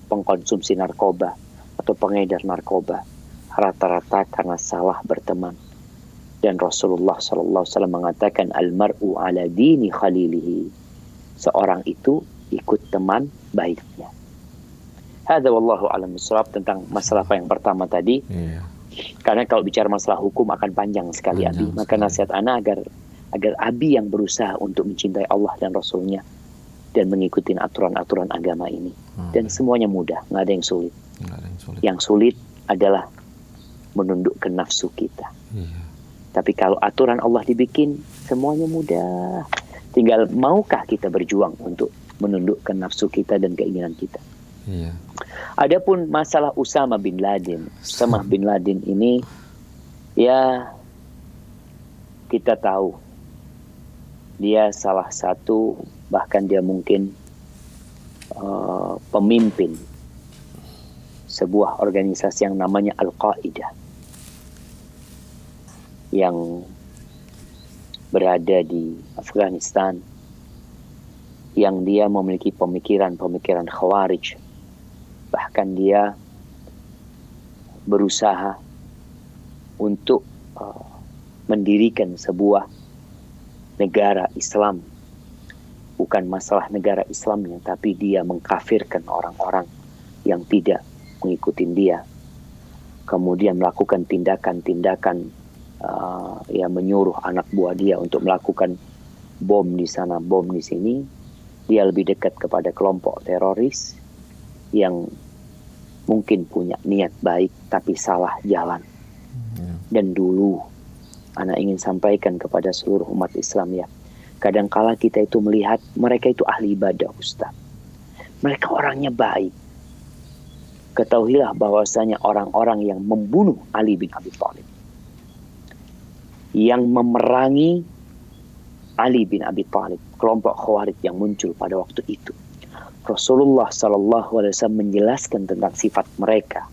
pengkonsumsi narkoba atau pengedar narkoba, rata-rata karena salah berteman. Dan Rasulullah SAW mengatakan al-mar'u ala dini khalilihi, seorang itu ikut teman baiknya. Hadza wallahu a'lam bishawab tentang masalah yang pertama tadi. Karena kalau bicara masalah hukum akan panjang sekali Abi. Maka nasihat ana agar Abi yang berusaha untuk mencintai Allah dan Rasulnya dan mengikuti aturan-aturan agama ini. Dan semuanya mudah, nggak ada yang sulit. Yang sulit adalah menundukkan nafsu kita. Tapi kalau aturan Allah dibikin, semuanya mudah. Tinggal maukah kita berjuang untuk menundukkan nafsu kita dan keinginan kita. Adapun masalah Usama bin Laden ini, ya kita tahu dia salah satu, bahkan dia mungkin pemimpin sebuah organisasi yang namanya Al-Qaeda yang berada di Afghanistan, yang dia memiliki pemikiran Khawarij. Bahkan dia berusaha untuk mendirikan sebuah negara Islam. Bukan masalah negara Islamnya, tapi dia mengkafirkan orang-orang yang tidak mengikuti dia. Kemudian melakukan tindakan-tindakan, menyuruh anak buah dia untuk melakukan bom di sana, bom di sini. Dia lebih dekat kepada kelompok teroris yang mungkin punya niat baik tapi salah jalan. Dan dulu anak ingin sampaikan kepada seluruh umat Islam, ya, kadangkala kita itu melihat mereka itu ahli ibadah, Ustaz. Mereka orangnya baik. Ketahuilah bahwasanya orang-orang yang membunuh Ali bin Abi Thalib, yang memerangi Ali bin Abi Thalib, kelompok Khawarij yang muncul pada waktu itu, Rasulullah SAW menjelaskan tentang sifat mereka.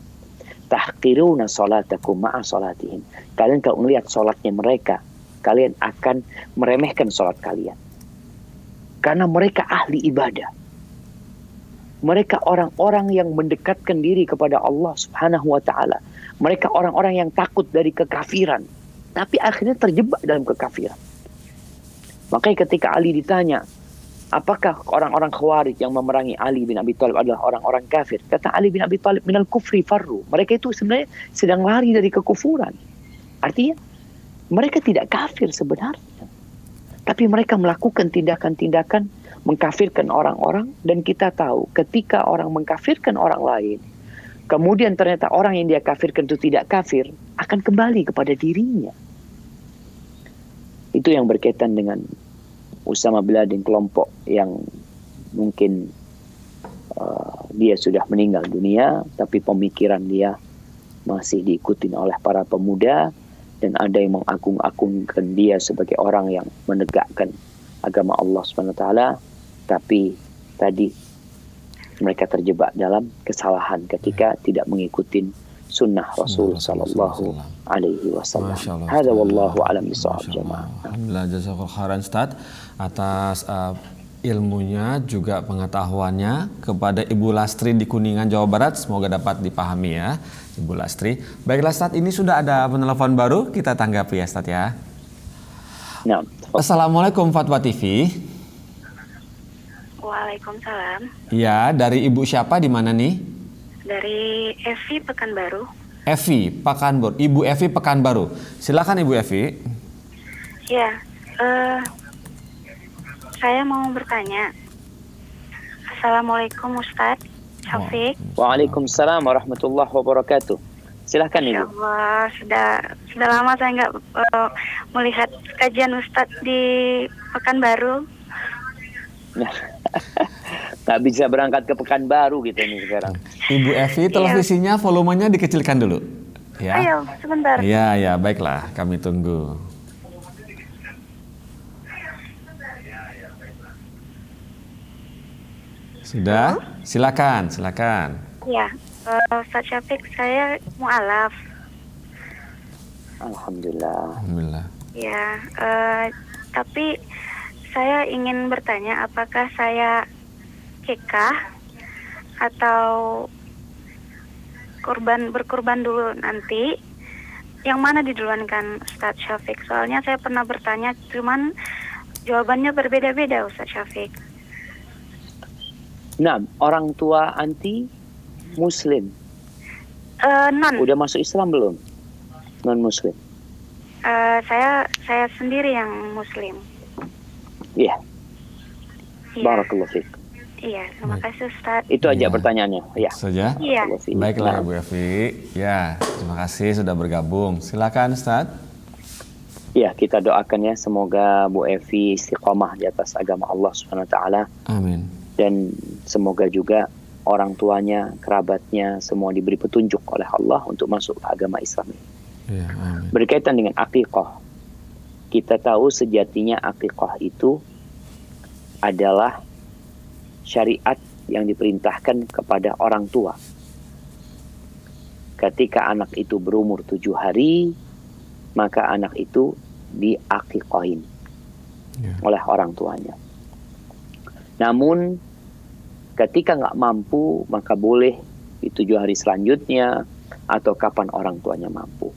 Tahqiruna salatakum ma'a salatihim. Kalian kalau melihat salatnya mereka, kalian akan meremehkan salat kalian. Karena mereka ahli ibadah. Mereka orang-orang yang mendekatkan diri kepada Allah Subhanahu wa ta'ala. Mereka orang-orang yang takut dari kekafiran, tapi akhirnya terjebak dalam kekafiran. Makanya ketika Ali ditanya, apakah orang-orang Khawarij yang memerangi Ali bin Abi Thalib adalah orang-orang kafir? Kata Ali bin Abi Thalib, minal kufri farru. Mereka itu sebenarnya sedang lari dari kekufuran. Artinya, mereka tidak kafir sebenarnya. Tapi mereka melakukan tindakan-tindakan mengkafirkan orang-orang. Dan kita tahu, ketika orang mengkafirkan orang lain, kemudian ternyata orang yang dia kafirkan itu tidak kafir, akan kembali kepada dirinya. Itu yang berkaitan dengan Usama bin Laden, kelompok yang mungkin dia sudah meninggal dunia, tapi pemikiran dia masih diikuti oleh para pemuda, dan ada yang mengagung-agungkan dia sebagai orang yang menegakkan agama Allah SWT. Tapi tadi mereka terjebak dalam kesalahan ketika tidak mengikuti sunnah Rasul sallallahu alaihi wasallam. Hada wallahu a'lam bishawab jamaah. Alhamdulillah, jazakallahu khairan Ustaz atas ilmunya juga pengetahuannya kepada Ibu Lastri di Kuningan, Jawa Barat. Semoga dapat dipahami ya Ibu Lastri. Baiklah Ustaz, ini sudah ada penelpon baru, kita tanggapi ya Ustaz ya. Nah, Assalamualaikum Fatwa TV. Waalaikumsalam. Ya, dari Ibu siapa, di mana nih? Dari Evi Pekanbaru. Evi Pekanbaru. Ibu Evi Pekanbaru. Silakan Ibu Evi. Ya, saya mau bertanya. Assalamualaikum Ustaz Syafiq. Waalaikumsalam warahmatullahi wabarakatuh. Silahkan Ibu. Ya Allah, sudah lama saya nggak melihat kajian Ustaz di Pekanbaru. Nggak bisa berangkat ke Pekanbaru gitu nih sekarang. Ibu Evi, televisinya volumenya dikecilkan dulu. Ya. Ayo, sebentar. Ya, baiklah, kami tunggu. Sudah? Silakan. Ya, Ustaz Syafiq, saya mu'alaf. Alhamdulillah. Alhamdulillah. Ya, tapi saya ingin bertanya apakah saya kekah atau berkurban dulu nanti? Yang mana diduluankan Ustadz Syafiq? Soalnya saya pernah bertanya, cuman jawabannya berbeda-beda Ustadz Syafiq. Nah, orang tua anti Muslim. Non. Udah masuk Islam belum? Non Muslim. Saya sendiri yang Muslim. Iya. Iya. Barakallahu fiik. Iya, terima kasih Ustadz. Itu aja Iya. pertanyaannya. Ya. Saja? Iya. Baiklah Bu Evi. Ya, terima kasih sudah bergabung. Silakan Ustaz. Ya, kita doakan ya semoga Bu Evi istiqomah di atas agama Allah Subhanahu wa taala Amin. dan semoga juga orang tuanya, kerabatnya semua diberi petunjuk oleh Allah untuk masuk ke agama Islam. Ya, amin. Berkaitan dengan akikah, kita tahu sejatinya akikah itu adalah syariat yang diperintahkan kepada orang tua. Ketika anak itu berumur 7 hari, maka anak itu diakikahin oleh orang tuanya. Namun ketika nggak mampu, maka boleh di 7 hari selanjutnya atau kapan orang tuanya mampu.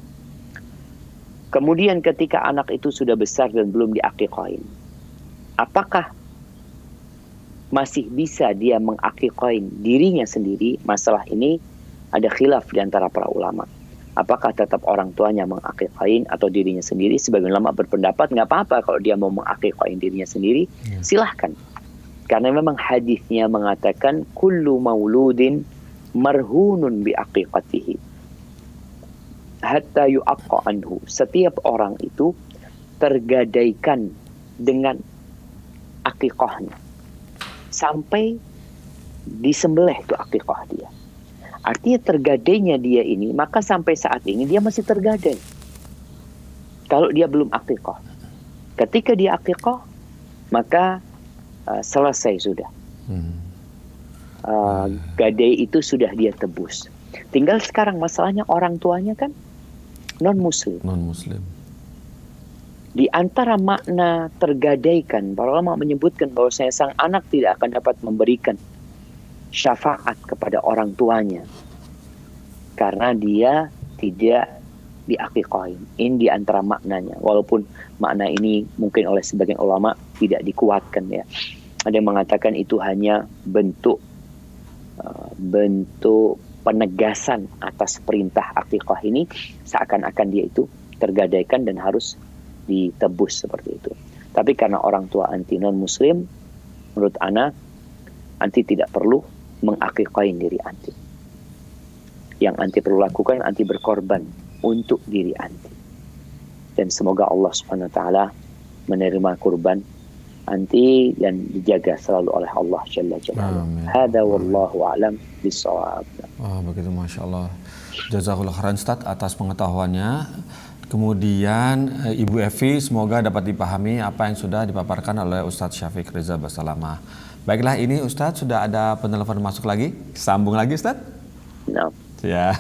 Kemudian ketika anak itu sudah besar dan belum diakikahin, apakah masih bisa dia mengakikahin dirinya sendiri? Masalah ini ada khilaf di antara para ulama. Apakah tetap orang tuanya mengakikahin atau dirinya sendiri? Sebagian ulama berpendapat nggak apa-apa kalau dia mau mengakikahin dirinya sendiri, silahkan. Karena memang hadisnya mengatakan kullu mauludin marhunun bi aqiqatihi hatta yu'aqqa anhu. Setiap orang itu tergadaikan dengan akikahnya sampai disembelih itu akikah dia. Artinya tergadainya dia ini, maka sampai saat ini dia masih tergadai. Kalau dia belum akikah. Ketika dia akikah, maka selesai sudah. Gadai itu sudah dia tebus. Tinggal sekarang masalahnya orang tuanya kan non-muslim. Non-muslim. Di antara makna tergadaikan, para ulama menyebutkan bahwasanya sang anak tidak akan dapat memberikan syafaat kepada orang tuanya karena dia tidak diakikahin. Ini di antara maknanya. Walaupun makna ini mungkin oleh sebagian ulama tidak dikuatkan ya. Ada yang mengatakan itu hanya bentuk penegasan atas perintah akikah ini, seakan-akan dia itu tergadaikan dan harus ditebus seperti itu. Tapi karena orang tua anti non-muslim, menurut ana, anti tidak perlu mengakikahin diri anti. Yang anti perlu lakukan, anti berkorban untuk diri anti. Dan semoga Allah Subhanahu wa taala menerima kurban anti dan dijaga selalu oleh Allah Jalla Jalaluhu. Hada wallahu a'lam bissawab. Begitu, Masya Allah. Jazakallah khairan Ustaz atas pengetahuannya. Kemudian Ibu Evi semoga dapat dipahami apa yang sudah dipaparkan oleh Ustadz Syafiq Reza Basalamah. Baiklah, ini Ustadz sudah ada penelpon masuk lagi. Sambung lagi Ustadz? No. Ya,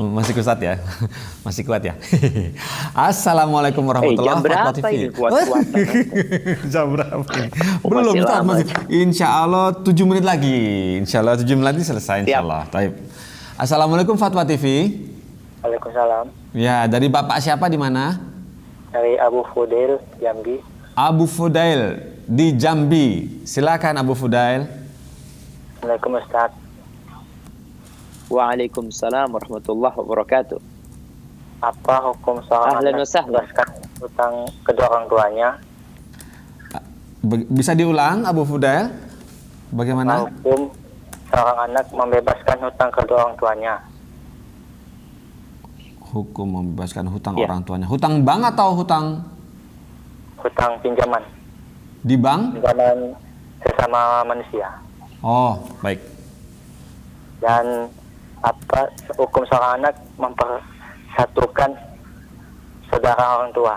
masih kuat ya, masih kuat ya. Assalamualaikum warahmatullahi wabarakatuh. Jam berapa ini? Belum Ustadz, masih. Insya Allah 7 menit lagi. Insya Allah 7 menit lagi selesai. Insya Allah. Taib. Assalamualaikum Fatwa TV. Waalaikumsalam. Ya, dari Bapak siapa di mana? Dari Abu Fudail, Jambi. Abu Fudail di Jambi. Silakan Abu Fudail. Assalamualaikum Ustaz. Waalaikumsalam warahmatullahi wabarakatuh. Apa hukum seorang anak membebaskan hutang kedua orang tuanya? Bisa diulang Abu Fudail? Bagaimana? Hukum seorang anak membebaskan hutang kedua orang tuanya. Hukum membebaskan hutang orang tuanya. Hutang bank atau hutang? Hutang pinjaman. Di bank? Pinjaman sesama manusia. Oh, baik. Dan apa hukum seorang anak mempersatukan saudara orang tua?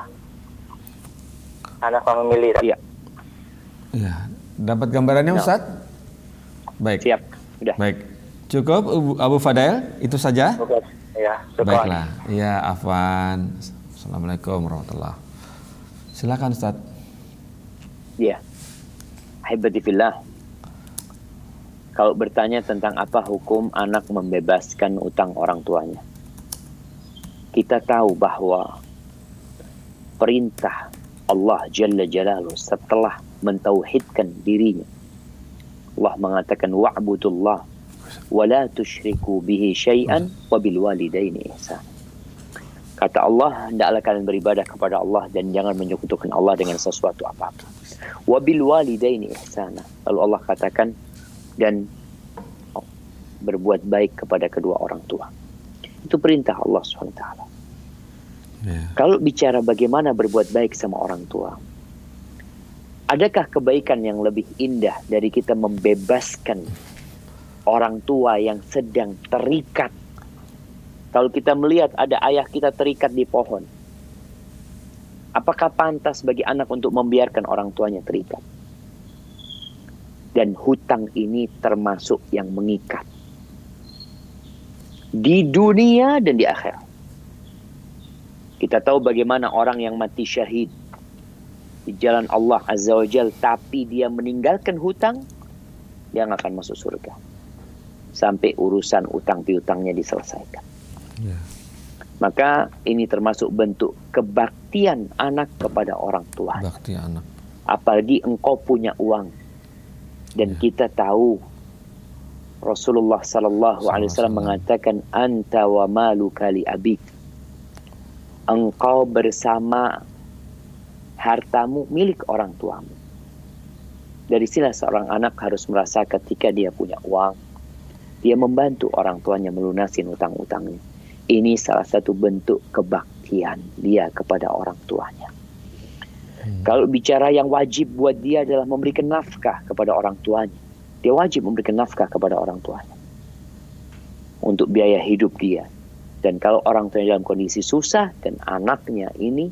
Anak yang memilih. Iya. Iya. Dapat gambarannya Ustaz? Baik. Siap. Sudah. Baik. Cukup Abu Fudail, itu saja? Ya, baiklah. Iya, afwan. Assalamualaikum warahmatullahi. Silakan Ustaz. Ya, ahibati fillah. Kalau bertanya tentang apa hukum anak membebaskan utang orang tuanya, kita tahu bahwa perintah Allah Jalla Jalaluhu setelah mentauhidkan dirinya, Allah mengatakan wa'budullah wa la tusyriku bihi syai'an wa bil walidaini ihsan. Kata Allah, hendaklah kalian beribadah kepada Allah dan jangan menyekutukan Allah dengan sesuatu apa-apa. Wa bil walidaini ihsana. Lalu Allah katakan dan berbuat baik kepada kedua orang tua. Itu perintah Allah SWT. Kalau bicara bagaimana berbuat baik sama orang tua, adakah kebaikan yang lebih indah dari kita membebaskan orang tua yang sedang terikat? Kalau kita melihat ada ayah kita terikat di pohon, apakah pantas bagi anak untuk membiarkan orang tuanya terikat? Dan hutang ini termasuk yang mengikat di dunia dan di akhirat. Kita tahu bagaimana orang yang mati syahid di jalan Allah Azza wa Jal, tapi dia meninggalkan hutang, dia nggak akan masuk surga sampai urusan utang piutangnya diselesaikan. Maka ini termasuk bentuk kebaktian anak kepada orang tua. Bakti anak. Apalagi engkau punya uang. Dan kita tahu Rasulullah sallallahu alaihi wasallam mengatakan anta wa maluka li abik. Engkau bersama hartamu milik orang tuamu. Dari sini seorang anak harus merasa ketika dia punya uang, dia membantu orang tuanya melunasi utang-utangnya. Ini salah satu bentuk kebaktian dia kepada orang tuanya. Kalau bicara yang wajib buat dia adalah memberikan nafkah kepada orang tuanya. Dia wajib memberikan nafkah kepada orang tuanya untuk biaya hidup dia. Dan kalau orang tuanya dalam kondisi susah dan anaknya ini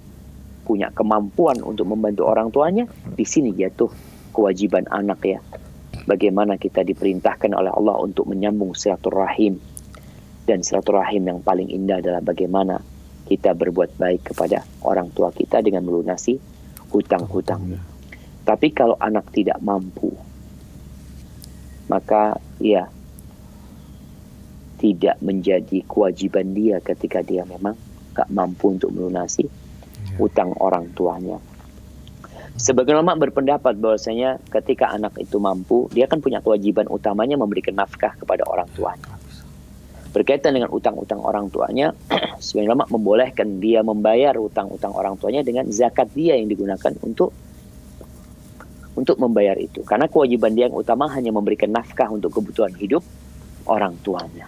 punya kemampuan untuk membantu orang tuanya, di sini jatuh kewajiban anak ya. Bagaimana kita diperintahkan oleh Allah untuk menyambung silaturahim. Dan silaturahim yang paling indah adalah bagaimana kita berbuat baik kepada orang tua kita dengan melunasi hutang-hutangnya. Tapi kalau anak tidak mampu, maka ya tidak menjadi kewajiban dia ketika dia memang gak mampu untuk melunasi hutang orang tuanya. Sebagian ulama berpendapat bahwasanya ketika anak itu mampu, dia kan punya kewajiban utamanya memberikan nafkah kepada orang tuanya. Berkaitan dengan utang-utang orang tuanya, sebagian ulama membolehkan dia membayar utang-utang orang tuanya dengan zakat dia yang digunakan untuk membayar itu. Karena kewajiban dia yang utama hanya memberikan nafkah untuk kebutuhan hidup orang tuanya.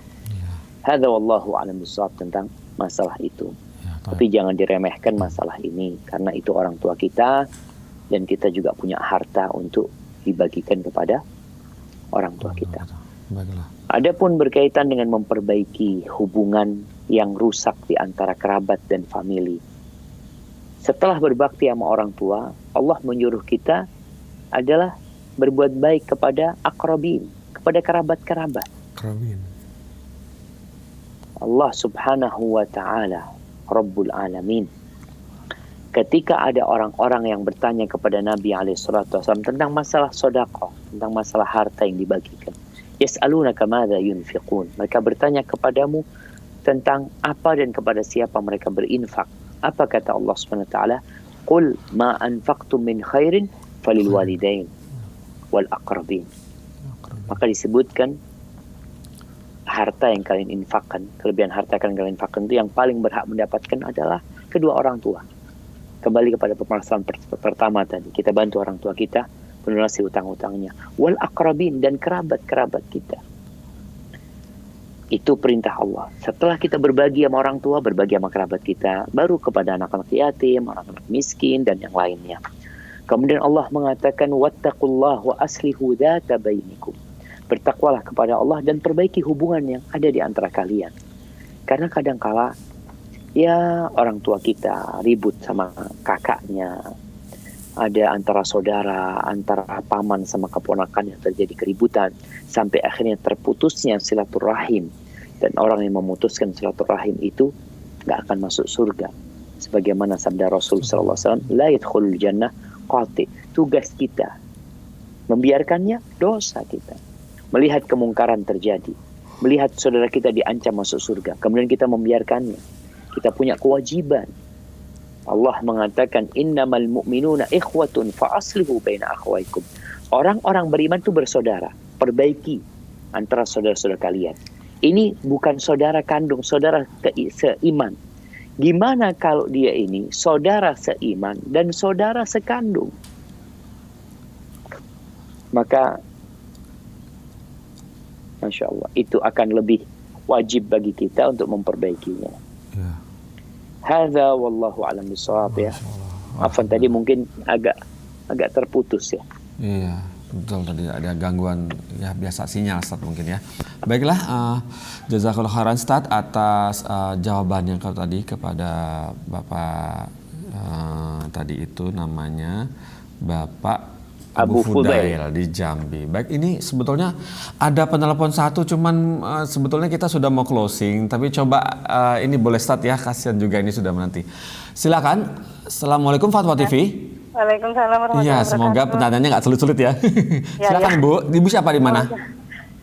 Hadza wallahu a'lam bishawab tentang masalah itu. Tapi jangan diremehkan masalah ini, karena itu orang tua kita dan kita juga punya harta untuk dibagikan kepada orang tua kita. Adapun berkaitan dengan memperbaiki hubungan yang rusak di antara kerabat dan famili. Setelah berbakti sama orang tua, Allah menyuruh kita adalah berbuat baik kepada akrabin, kepada kerabat-kerabat. Allah Subhanahu wa ta'ala Rabbul Alamin, ketika ada orang-orang yang bertanya kepada Nabi SAW tentang masalah sedekah, tentang masalah harta yang dibagikan, yas'alunaka madza yunfiqun, mereka bertanya kepadamu tentang apa dan kepada siapa mereka berinfak. Apa kata Allah Subhanahu wa ta'ala? Qul ma anfaqtum min khairin falil walidain wal aqrabin. Maka disebutkan harta yang kalian infakkan, kelebihan harta yang kalian infakkan itu yang paling berhak mendapatkan adalah kedua orang tua. Kembali kepada pembahasan pertama tadi, kita bantu orang tua kita melunasi utang-utangnya. Wal aqrabin, dan kerabat-kerabat kita. Itu perintah Allah. Setelah kita berbagi sama orang tua, berbagi sama kerabat kita, baru kepada anak-anak yatim, anak-anak miskin, dan yang lainnya. Kemudian Allah mengatakan, wattaqullah wa aslihu dzata bainikum. Bertakwalah kepada Allah dan perbaiki hubungan yang ada di antara kalian. Karena kadangkala ya orang tua kita ribut sama kakaknya, ada antara saudara, antara paman sama keponakan yang terjadi keributan, sampai akhirnya terputusnya silaturahim. Dan orang yang memutuskan silaturahim itu gak akan masuk surga. Sebagaimana sabda Rasul sallallahu alaihi wasallam, la yadkhulul jannah qati. Tugas kita membiarkannya, dosa kita. Melihat kemungkaran terjadi, melihat saudara kita diancam masuk surga, kemudian kita membiarkannya. Kita punya kewajiban. Allah mengatakan, innamal mu'minuna ikhwatun fa aslihu baina akhwaikum. Orang-orang beriman itu bersaudara. Perbaiki antara saudara-saudara kalian. Ini bukan saudara kandung, saudara seiman. Gimana kalau dia ini saudara seiman dan saudara sekandung? Maka Masya Allah, itu akan lebih wajib bagi kita untuk memperbaikinya. Hadza wallahu a'lam bishawab ya. Afwan tadi mungkin agak terputus ya. Iya, betul, tadi ada gangguan ya, biasa sinyal Ustaz mungkin ya. Baiklah, jazakallahu khairan Ustaz atas jawabannya kalau tadi kepada Bapak tadi itu namanya Bapak Abu Fudail di Jambi. Baik, ini sebetulnya ada penelpon satu, cuman sebetulnya kita sudah mau closing, tapi coba ini boleh start ya, kasihan juga ini sudah menanti. Silakan. Assalamualaikum Fatwa TV. Waalaikumsalam warahmatullahi wabarakatuh. Iya, semoga pertanyaannya nggak sulit-sulit ya. Silakan Bu. Ibu siapa di mana?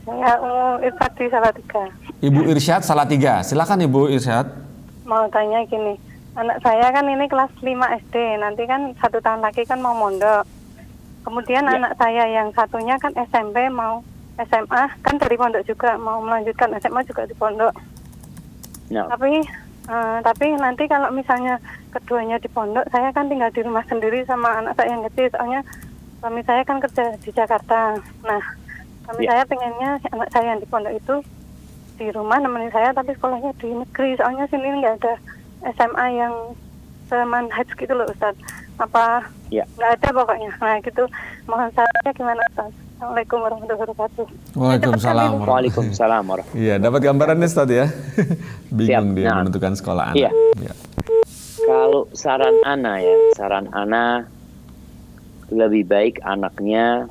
Saya Irsyad di Salatiga. Ibu Irsyad Salatiga. Silakan Ibu Irsyad. Mau tanya gini, anak saya kan ini kelas 5 SD, nanti kan 1 tahun lagi kan mau mondok. Kemudian anak saya yang satunya kan SMP mau SMA, kan dari pondok juga, mau melanjutkan SMA juga di pondok. Tapi nanti kalau misalnya keduanya di pondok, saya kan tinggal di rumah sendiri sama anak saya yang kecil, soalnya suami saya kan kerja di Jakarta. Nah, suami saya pengennya anak saya yang di pondok itu di rumah nemenin saya, tapi sekolahnya di negeri, soalnya sini nggak ada SMA yang semanhaj gitu loh Ustaz. Apa nggak ada pokoknya. Nah gitu, mohon sarannya gimana Ustaz? Assalamualaikum warahmatullahi wabarakatuh. Waalaikumsalam. Waalaikumsalam warahmatullahi. Iya, dapat gambarannya Ustaz ya. Bingung dia menentukan sekolah anak. Iya. Kalau saran Ana lebih baik anaknya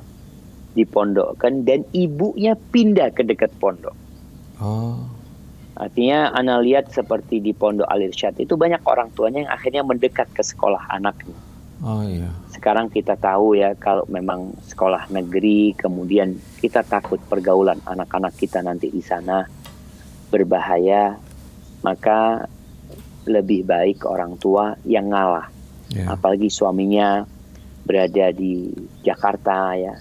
dipondokkan dan ibunya pindah ke dekat pondok. Oh. Artinya Ana lihat seperti di Pondok Al-Irsyad itu banyak orang tuanya yang akhirnya mendekat ke sekolah anaknya. Oh iya. Sekarang kita tahu ya, kalau memang sekolah negeri, kemudian kita takut pergaulan anak-anak kita nanti di sana berbahaya, maka lebih baik orang tua yang ngalah. Apalagi suaminya berada di Jakarta ya.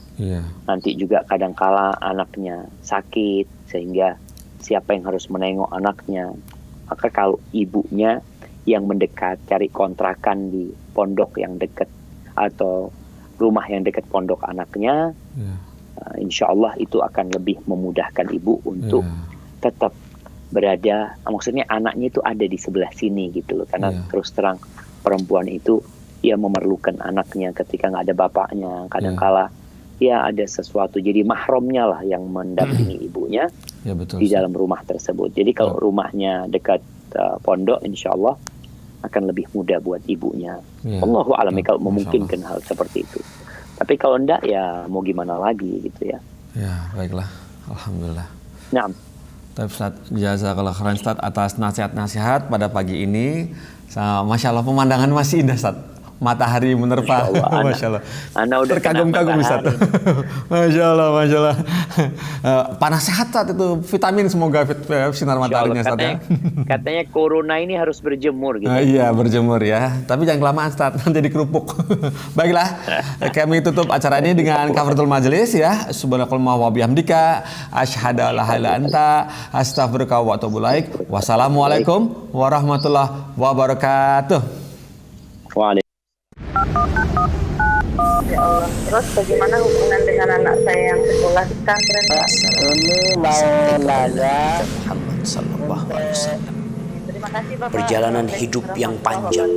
Nanti juga kadangkala anaknya sakit, sehingga siapa yang harus menengok anaknya. Maka kalau ibunya yang mendekat, cari kontrakan di pondok yang dekat atau rumah yang dekat pondok anaknya, insya Allah itu akan lebih memudahkan ibu untuk tetap berada, maksudnya anaknya itu ada di sebelah sini gitu loh. Karena terus terang perempuan itu ya memerlukan anaknya ketika nggak ada bapaknya, kadangkala ya ada sesuatu, jadi mahramnya lah yang mendampingi ibunya di dalam rumah tersebut. Jadi kalau rumahnya dekat pondok, insya Allah akan lebih mudah buat ibunya. Allahu a'lam kalau memungkinkan hal seperti itu. Tapi kalau enggak ya mau gimana lagi gitu ya. Ya, baiklah. Alhamdulillah. Naam. Ustaz, jazakallahu khairan Ustaz atas nasihat-nasihat pada pagi ini. Masya Allah, pemandangan masih indah Ustaz. Matahari menerpa. Masya Allah. Ana udah terkagum-kagum Ustaz. Masya Allah, Masya Allah. Panas sehat saat itu, vitamin semoga sinar mataharinya Ustaz ya. Katanya corona ini harus berjemur gitu. Iya, berjemur ya. Tapi jangan kelamaan Ustaz, nanti jadi kerupuk. Baiklah, kami tutup acara ini dengan kafaratul majelis ya. Subhanakallahumma wa bihamdika asyhadu an la ilaha illa anta astaghfiruka wa atubu ilaik. Wassalamualaikum warahmatullahi wabarakatuh. Waalaikumsalam. Ya Allah, terus bagaimana hubungan dengan anak saya yang sekolah di pesantren? Ini mau nanya Muhammad sallallahu alaihi wasallam. Terima kasih Bapak. Perjalanan hidup yang panjang